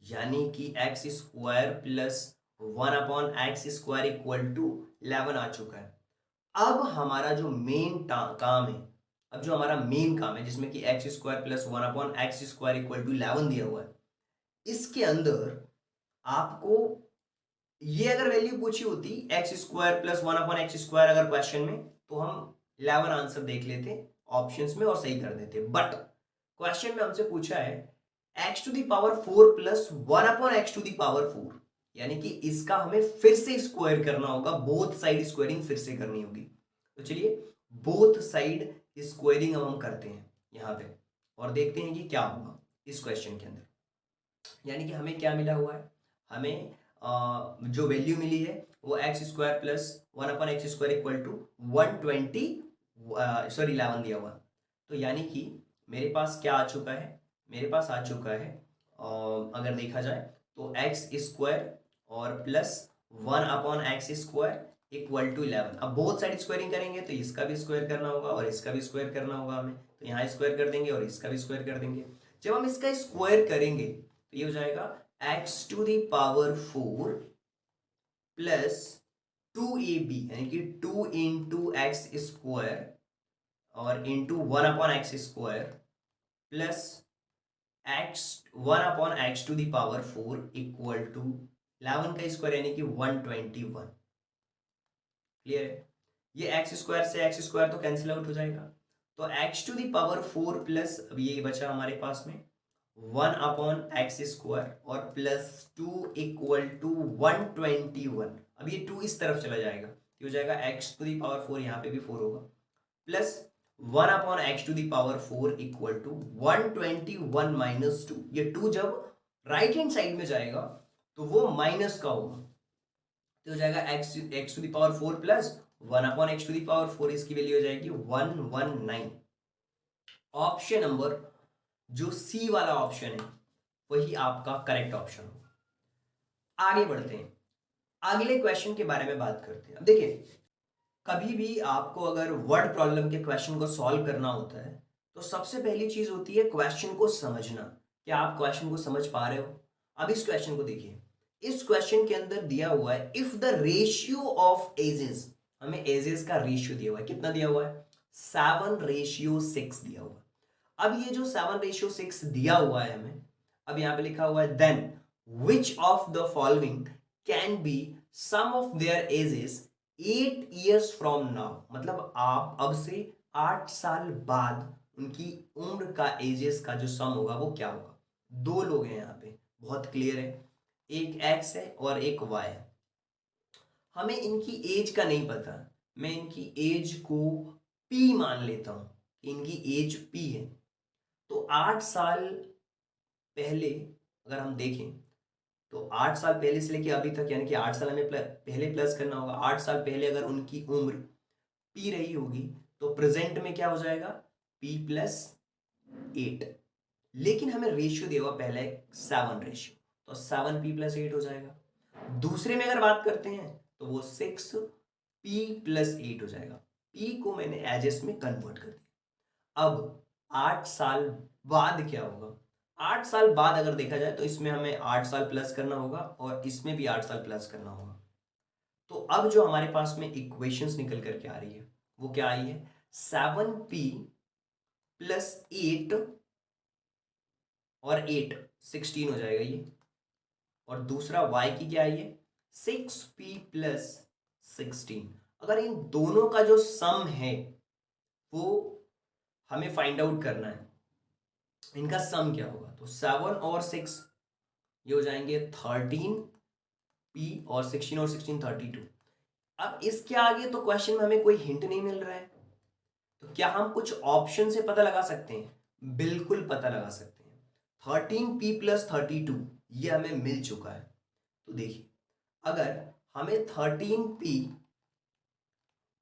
यानी कि X square plus 1/x square equal to 11 आ चुका है। अब हमारा जो मेन काम है, अब जो हमारा मेन काम है जिसमें कि X square plus 1/x square equal to 11 दिया हुआ है, इसके अंदर आपको ये अगर वैल्यू पूछी होती x square plus 1/x square अगर क्वेश्चन में, तो हम 11 आंसर देख लेते ऑप्शंस में और सही कर देते। बट क्वेश्चन में हमसे पूछा है x to the power 4 plus 1/x to the power 4, यानी कि इसका हमें फिर से स्क्वायर करना होगा, बोथ साइड स्क्वायरिंग फिर से करनी होगी। तो चलिए बोथ साइड स्क्वायरिंग हम करते हैं यहां पे और देखते हैं कि क्या होगा इस क्वेश्चन के अंदर। यानी कि हमें क्या मिला हुआ है, हमें जो वैल्यू मिली है वो X square plus 1/x square equal to 120 sorry 11 दिया हुआ। तो यानी कि मेरे पास क्या आ चुका है, मेरे पास आ चुका है अगर देखा जाए तो एक्स स्क्वायर और plus 1/x square equal to 11। अब बोथ साइड स्क्वायरिंग करेंगे तो इसका भी स्क्वायर करना होगा और इसका भी स्क्वायर करना होगा हमें, तो यहाँ स्क्वायर कर देंगे और इसका भी स्क्वायर कर देंगे। जब हम इसका स्क्वायर करेंगे तो ये हो जाएगा x to the power 4 plus 2ab यानी कि 2 इंटू एक्स स्क्वायर और into 1/x square plus x 1/x to the power 4 equal to 11 का स्क्वायर यानी कि 121। क्लियर है, ये एक्स स्क्वायर से एक्स स्क्वायर तो कैंसिल आउट हो जाएगा, तो x to the power 4 plus अब ये बचा हमारे पास में 1/x स्क्वायर और प्लस 2 इक्वल टू 121। अब ये 2 इस तरफ चला जाएगा, ये हो जाएगा x टू दी पावर 4, यहाँ पे भी 4 होगा, plus 1/x to the power 4 equal to 121 minus 2। ये 2 जब राइट हैंड साइड में जाएगा तो वो माइनस का होगा, तो हो जाएगा X to the power 4 plus 1/x to the power 4, इसकी वैल्यू हो जाएगी 119। ऑप्शन नंबर जो सी वाला ऑप्शन है वही आपका करेक्ट ऑप्शन होगा। आगे बढ़ते हैं, अगले क्वेश्चन के बारे में बात करते हैं। अब देखिए, कभी भी आपको अगर वर्ड प्रॉब्लम के क्वेश्चन को सॉल्व करना होता है तो सबसे पहली चीज होती है क्वेश्चन को समझना। क्या आप क्वेश्चन को समझ पा रहे हो? अब इस क्वेश्चन को देखिए, इस क्वेश्चन के अंदर दिया हुआ है if the ratio of ages, हमें एजेस का रेशियो दिया हुआ है, कितना दिया हुआ है? 7:6 दिया हुआ है। अब ये जो 7:6 दिया हुआ है हमें, अब यहां पे लिखा हुआ है then which of the following can be sum of their ages 8 years from now, मतलब आप अब से 8 साल बाद उनकी उम्र का एजेस का जो सम होगा वो क्या होगा। दो लोग हैं यहाँ पे, बहुत क्लियर है, एक एक्स है और एक वाई है। हमें इनकी एज का नहीं पता, मैं इनकी एज को पी मान लेता हूं, इनकी एज पी है। तो 8 साल पहले अगर हम देखें तो 8 साल पहले से लेके अभी तक, यानी कि 8 साल हमें पहले प्लस करना होगा। 8 साल पहले अगर उनकी उम्र पी रही होगी तो प्रेजेंट में क्या हो जाएगा? P+8। लेकिन हमें रेशियो दिया हुआ पहले 7 रेशियो, तो 7P+8 हो जाएगा। दूसरे में अगर बात करते हैं तो वो 6P+8 हो जाएगा। P को मैंने एजेस में कन्वर्ट कर दिया। अब 8 साल बाद क्या होगा? 8 साल बाद अगर देखा जाए तो इसमें हमें 8 साल प्लस करना होगा और इसमें भी 8 साल प्लस करना होगा। तो अब जो हमारे पास में इक्वेशंस निकल करके आ रही है वो क्या आई है? 7P+8 और 8 16 हो जाएगा ये। और दूसरा y की क्या आई है? 6P+16। अगर इन दोनों का जो सम है वो हमें फाइंड आउट करना है, इनका सम क्या होगा, तो 7 और 6 ये हो जाएंगे 13P और 16 और 16 32। अब इसके आगे तो क्वेश्चन में हमें कोई हिंट नहीं मिल रहा है, तो क्या हम कुछ ऑप्शन से पता लगा सकते हैं? बिल्कुल पता लगा सकते हैं। 13P+32 ये हमें मिल चुका है। तो देखिए, अगर हमें 13P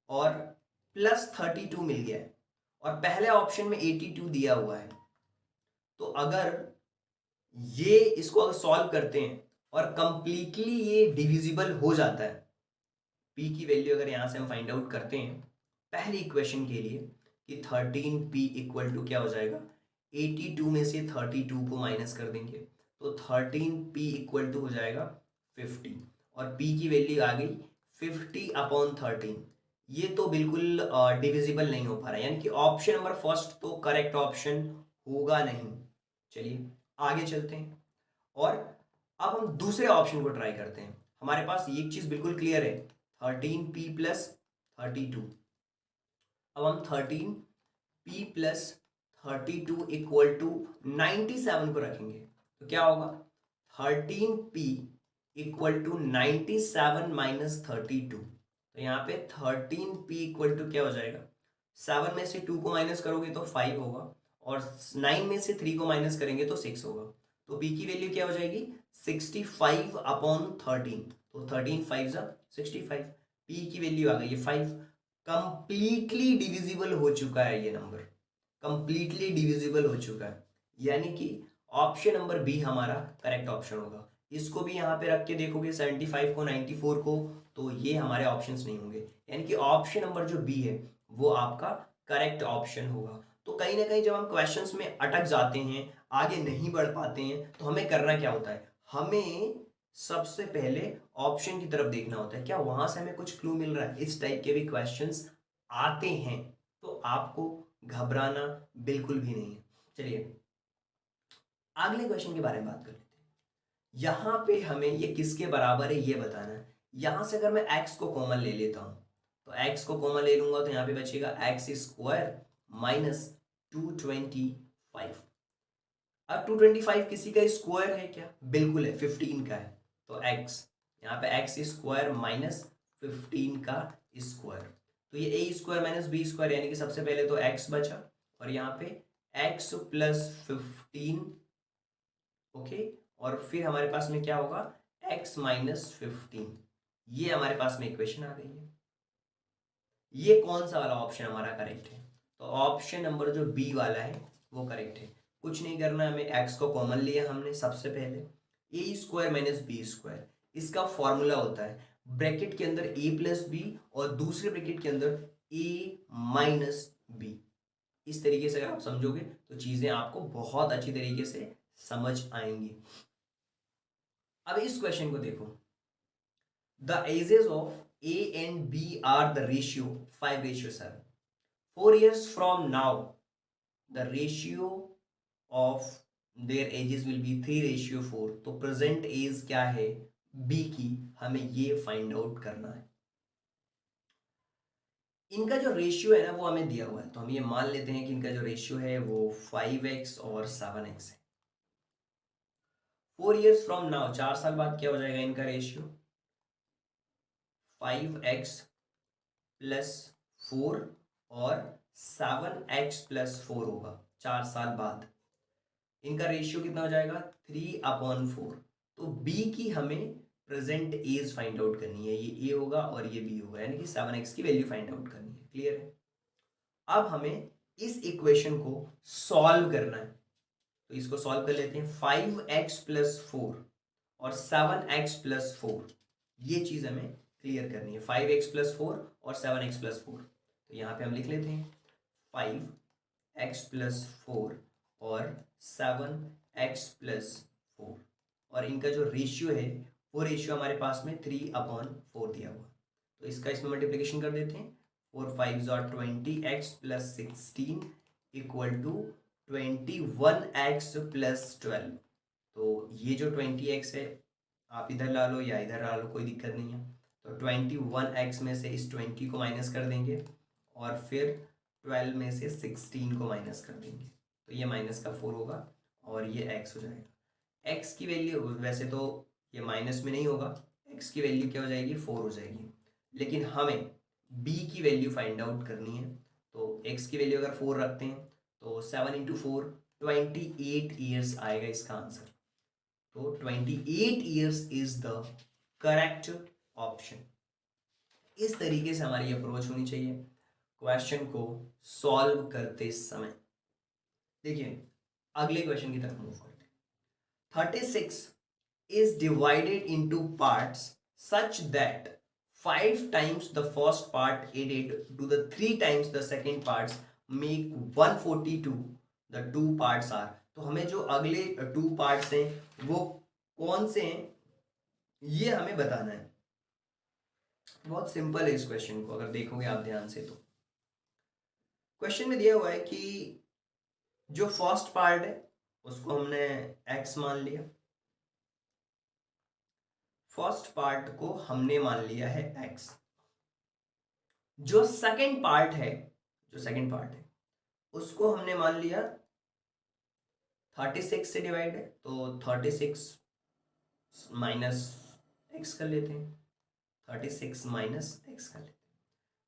और +32 मिल गया है और पहले ऑप्शन में 82 दिया हुआ है, तो अगर ये इसको अगर सॉल्व करते हैं और कंप्लीटली ये डिविजिबल हो जाता है, p की वैल्यू अगर यहां से हम फाइंड आउट करते हैं पहली इक्वेशन के लिए कि 13P इक्वल टू क्या हो जाएगा, 82 में से 32 को माइनस कर देंगे तो 13P इक्वल टू हो जाएगा 50, और P की वैल्यू आ गई 50/13। ये तो बिल्कुल डिविजिबल नहीं हो पा रहा है, यानी कि ऑप्शन नंबर फर्स्ट तो करेक्ट ऑप्शन होगा नहीं। चलिए आगे चलते हैं और अब हम दूसरे ऑप्शन को ट्राई करते हैं। हमारे पास एक चीज बिल्कुल क्लियर है, 13P+32। अब हम 13P+32 इक्वल टू 97 को रखेंगे तो क्या होगा, 13P इक्वल टू 97 - 32। तो यहाँ पे 13P इक्वल टू क्या हो जाएगा, 7 में से 2 को माइनस करोगे तो 5 होगा और 9 में से 3 को माइनस करेंगे तो 6 होगा। तो P की वैल्यू क्या हो जाएगी, 65/13। तो 13×5 = 65। P की वैल्यू आ गई है 5। कंप्लीटली डिविजिबल हो चुका है ये नंबर, कंप्लीटली डिविजिबल हो चुका है, यानी कि ऑप्शन नंबर बी हमारा करेक्ट ऑप्शन होगा। इसको भी यहाँ पे रख के देखोगे 75 को 94 को, तो ये हमारे ऑप्शंस नहीं होंगे, यानी कि ऑप्शन नंबर जो बी है वो आपका करेक्ट ऑप्शन होगा। तो कहीं ना कहीं जब हम क्वेश्चंस में अटक जाते हैं, आगे नहीं बढ़ पाते हैं, तो हमें करना क्या होता है, हमें सबसे पहले ऑप्शन की तरफ देखना होता है, क्या वहां से हमें कुछ क्लू मिल रहा है। इस टाइप के भी क्वेश्चंस आते हैं, तो आपको घबराना बिल्कुल भी नहीं है। चलिए अगले क्वेश्चन के बारे में बात कर लेते हैं। यहां पे हमें ये किसके बराबर है ये बताना है। यहां से अगर मैं x को कॉमन ले लेता हूं तो x को कॉमन ले लूंगा तो यहां पे बचेगा x² - 225। अब 225 किसी का स्क्वायर है क्या? बिल्कुल है, 15 का है। तो x, यहाँ पे x² - 15 का स्क्वायर, तो ये a² - b² यानी कि सबसे पहले तो x बचा और यहाँ पे x + 15, ओके, और फिर हमारे पास में क्या होगा, x माइनस 15। ये हमारे पास में इक्वेशन आ गई है। ये कौन सा वाला ऑप्शन हमारा करेक्ट है, तो ऑप्शन नंबर जो बी वाला है वो करेक्ट है। कुछ नहीं करना है, हमें x को कॉमन लिया हमने सबसे पहले, ए स्क्वायर माइनस बी स्क्वायर। इसका फॉर्मूला होता है ब्रैकेट के अंदर a प्लस बी और दूसरे ब्रैकेट के अंदर a माइनस बी। इस तरीके से अगर आप समझोगे तो चीजें आपको बहुत अच्छी तरीके से समझ आएंगी। अब इस क्वेश्चन को देखो, the ages of a and b are the ratio 5:7. 4 years from now the ratio of their ages will be 3:4। तो प्रेजेंट एज क्या है b की, हमें ये फाइंड आउट करना है। इनका जो रेशियो है ना वो हमें दिया हुआ है, तो हम ये मान लेते हैं कि इनका जो रेशियो है वो 5x और 7x है। 4 years फ्रॉम नाउ, 4 साल बाद क्या हो जाएगा इनका रेशियो, 5x प्लस 4 और 7x+4 होगा। 4 साल बाद इनका रेशियो कितना हो जाएगा, 3/4। तो b की हमें प्रेजेंट एज फाइंड आउट करनी है, ये a होगा और ये b होगा, यानी कि 7x की वैल्यू फाइंड आउट करनी है। क्लियर है। अब हमें इस इक्वेशन को सॉल्व करना है, तो इसको सॉल्व कर लेते हैं। 5x+4 और 7x+4, ये चीज हमें क्लियर करनी है। 5x+4 और 7x+4, तो यहाँ पे हम लिख लेते हैं 5x+4 और 7x+4, और इनका जो रेशियो है वो रेशियो हमारे पास में 3/4 दिया हुआ, तो इसका इसमें मल्टीप्लिकेशन कर देते हैं। 4×5 = 20x+16 = 21x+12। तो ये जो 20x है आप इधर ला लो या इधर ला लो, कोई दिक्कत नहीं है। तो 21x में से इस 20 को माइनस कर देंगे और फिर 12 में से 16 को माइनस कर देंगे, तो ये -4 होगा और ये x हो जाएगा। x की वैल्यू वैसे तो ये माइनस में नहीं होगा, x की वैल्यू क्या हो जाएगी, 4 हो जाएगी, लेकिन हमें b की वैल्यू फाइंड आउट करनी है। तो x की वैल्यू अगर 4 रखते हैं तो 7 × 4 28 ईयर्स आएगा इसका आंसर। तो 28 years is the correct option. इस तरीके से हमारी अप्रोच होनी चाहिए क्वेश्चन को सॉल्व करते समय। देखिए अगले क्वेश्चन की तरफ मूव करते हैं। 36 is divided into parts such that 5 times the first part added to the 3 times the second parts make 142। the two parts are, तो हमें जो अगले 2 पार्ट्स हैं वो कौन से हैं ये हमें बताना है। बहुत सिंपल है इस क्वेश्चन को अगर देखोगे आप ध्यान से, तो क्वेश्चन में दिया हुआ है कि जो फर्स्ट पार्ट है उसको हमने x मान लिया, फर्स्ट पार्ट को हमने मान लिया है x। जो सेकंड पार्ट है, जो सेकंड पार्ट है उसको हमने मान लिया 36 से डिवाइड है, तो 36 माइनस x कर लेते हैं, 36 माइनस x कर लेते हैं।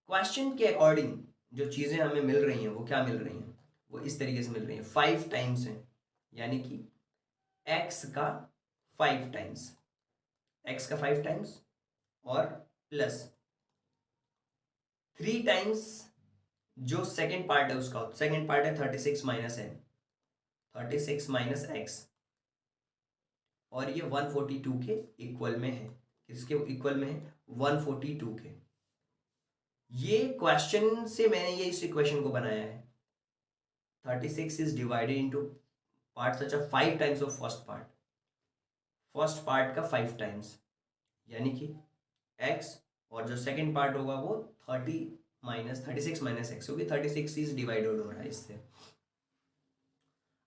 क्वेश्चन के अकॉर्डिंग जो चीज़ें हमें मिल रही हैं वो क्या मिल रही हैं, वो इस तरीके से मिल रही हैं, 5 टाइम्स है, यानी कि x का 5 टाइम्स, x का 5 टाइम्स और प्लस 3 टाइम्स जो सेकेंड पार्ट है उसका, सेकेंड पार्ट है 36 माइनस है, 36 माइनस x, और ये 142 के इक्वल में है। किसके इक्वल में है, 142 के। ये क्वेश्चन से मैंने ये इस इक्वेशन को बनाया है। 36 is divided into part such a 5 times of first part, first part का 5 टाइम्स, यानी कि x, और जो सेकेंड पार्ट होगा वो 36 माइनस x, क्योंकि 36 इज डिवाइडेड हो रहा है इससे।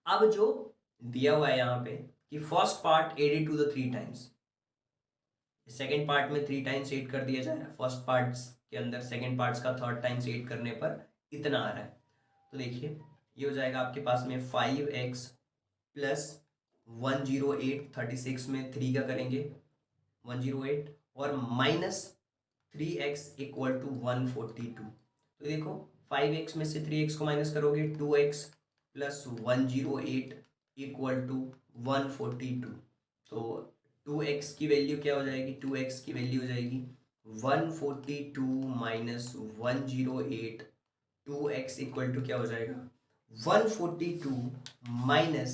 अब जो दिया हुआ है यहाँ पे कि first part added to the 3 times, second part में 3 टाइम्स एड कर दिया जाए, फर्स्ट पार्ट के अंदर सेकेंड पार्ट्स का 3rd टाइम्स एड करने पर इतना आ रहा है। तो देखिए ये हो जाएगा आपके पास में 5x प्लस 108, 36 में 3 का करेंगे 108, और माइनस 3x इक्वल टू 142। तो देखो 5x में से 3x को माइनस करोगे 2x प्लस 108 इक्वल टू 142। तो 2x की वैल्यू क्या हो जाएगी, 2x की वैल्यू हो जाएगी 142 माइनस 108। 2x इक्वल टू क्या हो जाएगा 142 माइनस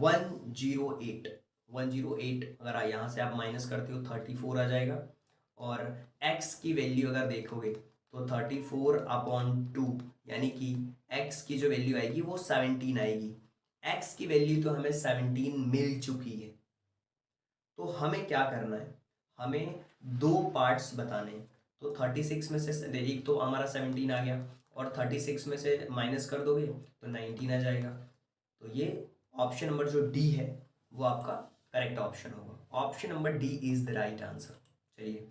108। 108 अगर यहाँ से आप माइनस करते हो 34 आ जाएगा। और x की वैल्यू अगर देखोगे तो 34/2 यानी कि x की जो वैल्यू आएगी वो 17 आएगी। x की वैल्यू तो हमें 17 मिल चुकी है। तो हमें क्या करना है, हमें दो पार्ट्स बताने हैं। तो 36 में से एक तो हमारा 17 आ गया और 36 में से माइनस कर दोगे तो 19 आ जाएगा। तो ये ऑप्शन नंबर जो डी है वो आपका करेक्ट ऑप्शन होगा। Option number D is the right answer. चलिए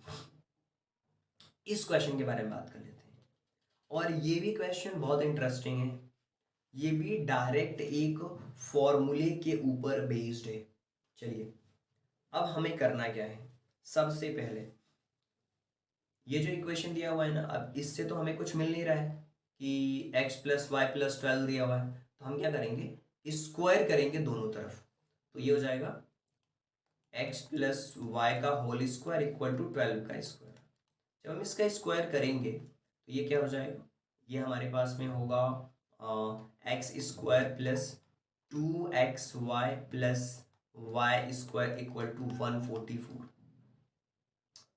इस क्वेश्चन के बारे में बात कर लेते हैं। और ये भी क्वेश्चन बहुत इंटरेस्टिंग है। ये भी डायरेक्ट एक फॉर्मूले के ऊपर बेस्ड है। चलिए अब हमें करना क्या है, सबसे पहले ये जो इक्वेशन दिया हुआ है ना, अब इससे तो हमें कुछ मिल नहीं रहा है कि x प्लस वाई प्लस 12 दिया हुआ है। तो हम क्या करेंगे, स्क्वायर करेंगे दोनों तरफ। तो ये हो जाएगा x प्लस वाई का होल स्क्वायर इक्वल टू 12 का स्क्वायर। जब हम इसका स्क्वायर करेंगे तो ये क्या हो जाएगा, ये हमारे पास में होगा X square plus 2xy plus Y square equal to 144।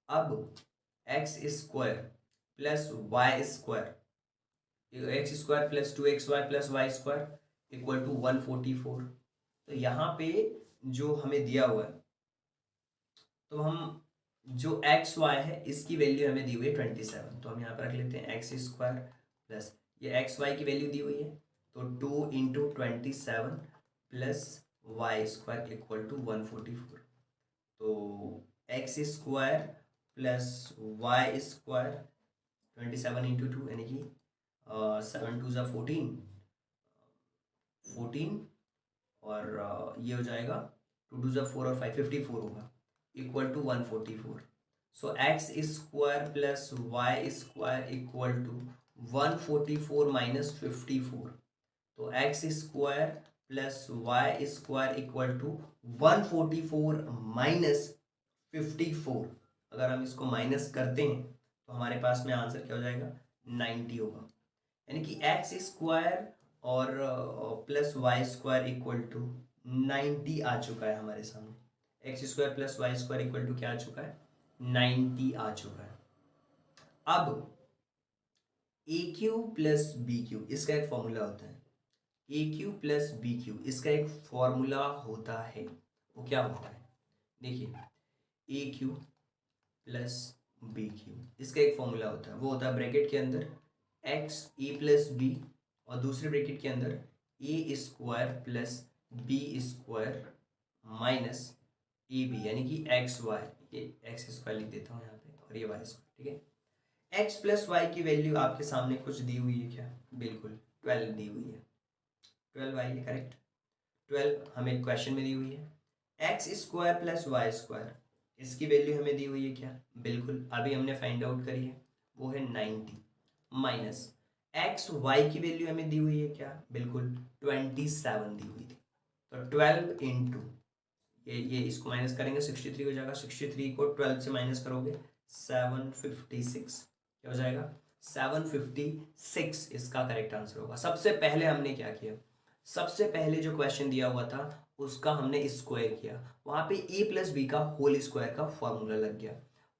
अब X square plus Y square, X square plus 2xy plus Y square equal to 144। तो यहाँ पे जो हमें दिया हुआ है, तो हम जो एक्स वाई है इसकी वैल्यू हमें दी हुई है 27। तो हम यहाँ पर रख लेते हैं एक्स स्क्वायर प्लस ये एक्स वाई की वैल्यू दी हुई है तो 2 × 27 plus Y square equal to 144। तो X square plus Y square 27 × 2 यानी कि 7 × 2 = 14 और ये हो जाएगा 2 × 2 = 4 और 5 54 होगा equal to 144। So X square plus Y square equal to 144 minus 54। तो X square plus Y square equal to 144 minus 54। अगर हम इसको माइनस करते हैं तो हमारे पास में आंसर क्या हो जाएगा 90 होगा। यानी कि एक्स स्क्वायर और plus Y square equal to 90 आ चुका है हमारे सामने। X square plus Y square equal to क्या आ चुका है 90 आ चुका है। अब A cube plus B cube इसका एक फॉर्मूला होता है। A cube plus B cube इसका एक फॉर्मूला होता है। वो क्या होता है, देखिए ए क्यू प्लस बी क्यू इसका एक फॉर्मूला होता है। वो होता है ब्रैकेट के अंदर एक्स ए प्लस बी और दूसरे ब्रैकेट के अंदर A square plus B square minus A B यानी कि एक्स वाई। ये एक्स स्क्वायर लिख देता हूँ यहाँ पे और ये वाई स्क्वायर। ठीक है, एक्स प्लस वाई की वैल्यू आपके सामने कुछ दी हुई है क्या, बिल्कुल 12 दी हुई है। 12 आई है करेक्ट। 12 हमें क्वेश्चन में दी हुई है। X square plus Y square इसकी वैल्यू हमें दी हुई है क्या, बिल्कुल अभी हमने फाइंड आउट करी है, वो है 90 माइनस एक्स वाई की वैल्यू हमें दी हुई है क्या, बिल्कुल 27 दी हुई थी। तो 12 इंटू ये इसको माइनस करेंगे 63 हो जाएगा। 63 को 12 से माइनस करोगे 756 क्या हो जाएगा 756 इसका करेक्ट आंसर होगा। सबसे पहले हमने क्या किया, सबसे पहले जो क्वेश्चन दिया हुआ था उसका हमने स्क्वायर किया। वहां पे ए प्लस बी का होल स्क्वायर का फॉर्मूला लग गया।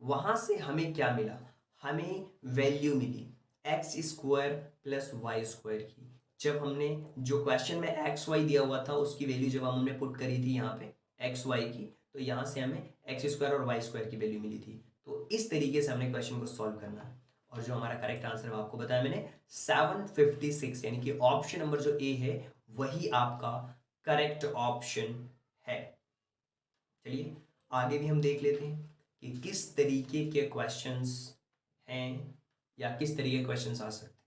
वहां से हमें क्या मिला, हमें वैल्यू मिली X square plus Y square की। जब हमने जो क्वेश्चन में एक्स वाई दिया हुआ था उसकी वैल्यू जब हमने पुट करी थी यहाँ पे एक्स वाई की, तो यहाँ से हमें एक्स स्क्वायर और वाई स्क्वायर की वैल्यू मिली थी। तो इस तरीके से हमने क्वेश्चन को सॉल्व करना है। और जो हमारा करेक्ट आंसर है आपको बताया मैंने 756 यानी कि ऑप्शन नंबर जो ए है वही आपका करेक्ट ऑप्शन है। चलिए आगे भी हम देख लेते हैं कि किस तरीके के क्वेश्चंस हैं या किस तरीके के क्वेश्चंस आ सकते हैं।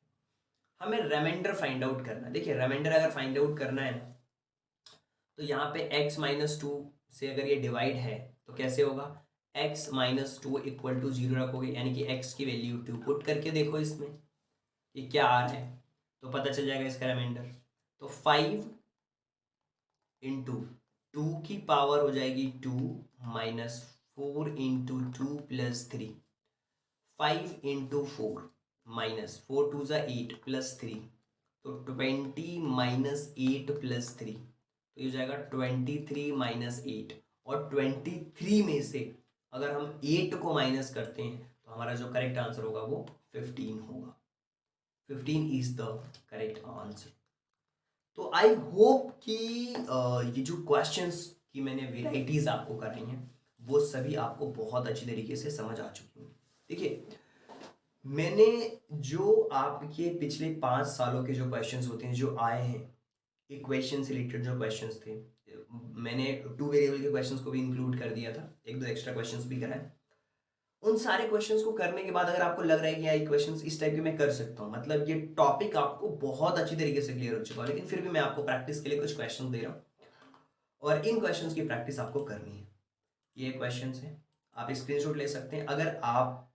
हमें रिमाइंडर फाइंड आउट करना है। देखिए रिमाइंडर अगर फाइंड आउट करना है तो यहाँ पे x-2 से अगर ये डिवाइड है तो कैसे होगा, x-2 इक्वल टू 0 रखोगे यानी कि x की वैल्यू 2 पुट करके देखो इसमें कि क्या आ रहा है तो पता चल जाएगा इसका रिमाइंडर। तो 5 × 2 की पावर हो जाएगी 2 minus 4 into 2 plus 3, 5 into 4 minus 4 two ज़ा 8 प्लस 3, तो 20 माइनस 8 प्लस 3, तो ये हो जाएगा 23 माइनस 8। और 23 में से अगर हम 8 को माइनस करते हैं तो हमारा जो करेक्ट आंसर होगा वो 15 होगा। 15 इज द करेक्ट आंसर। तो आई होप कि ये जो क्वेश्चंस की मैंने वेराइटीज आपको कराई हैं वो सभी आपको बहुत अच्छी तरीके से समझ आ चुकी होंगी। देखिए, मैंने जो आपके पिछले 5 सालों के जो क्वेश्चंस होते हैं जो आए हैं, इक्वेशन से रिलेटेड जो क्वेश्चंस थे, मैंने 2 वेरिएबल के क्वेश्चंस को भी इंक्लूड कर दिया था, एक दो एक्स्ट्रा क्वेश्चंस भी कराए। उन सारे क्वेश्चंस को करने के बाद अगर आपको लग रहा है कि यार क्वेश्चंस इस टाइप के मैं कर सकता हूँ, मतलब ये टॉपिक आपको बहुत अच्छी तरीके से क्लियर हो चुका है, लेकिन फिर भी मैं आपको प्रैक्टिस के लिए कुछ क्वेश्चन दे रहा हूँ और इन क्वेश्चंस की प्रैक्टिस आपको करनी है। ये क्वेश्चंस हैं, आप स्क्रीनशॉट ले सकते हैं। अगर आप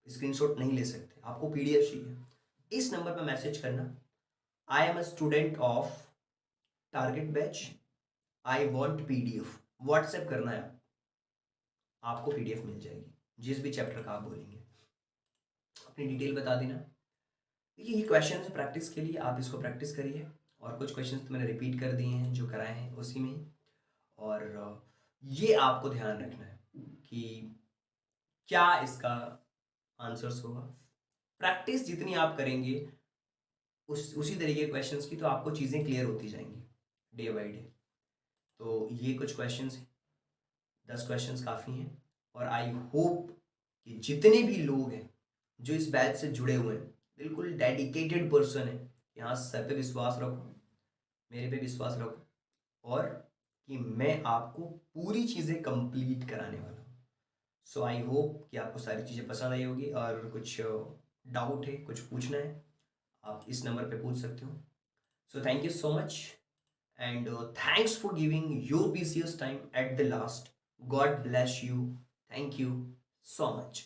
स्क्रीनशॉट नहीं ले सकते, आपको पीडीएफ चाहिए, इस नंबर पर मैसेज करना, I am a student of target batch, I want PDF, WhatsApp करना है, आपको पीडीएफ मिल जाएगी जिस भी चैप्टर का आप बोलेंगे। अपनी डिटेल बता देना। देखिए, ये क्वेश्चन है प्रैक्टिस के लिए, आप इसको प्रैक्टिस करिए। और कुछ क्वेश्चन तो मैंने रिपीट कर दिए हैं जो कराए हैं उसी में ही। और ये आपको ध्यान रखना है कि क्या इसका आंसर्स होगा। प्रैक्टिस जितनी आप करेंगे उसी तरीके के क्वेश्चंस की, तो आपको चीज़ें क्लियर होती जाएंगी डे बाय डे। तो ये कुछ क्वेश्चंस हैं, 10 क्वेश्चंस काफ़ी हैं। और आई होप कि जितने भी लोग हैं जो इस बैच से जुड़े हुए हैं, बिल्कुल डेडिकेटेड पर्सन है, यहाँ सर पे विश्वास रखो, मेरे पे विश्वास रखो, और कि मैं आपको पूरी चीज़ें कंप्लीट कराने वाला हूँ। सो आई होप कि आपको सारी चीज़ें पसंद आई होगी। और कुछ डाउट है, कुछ पूछना है, आप इस नंबर पे पूछ सकते हो। So thank you so much and thanks for giving your precious time at the last. God bless you. Thank you so much.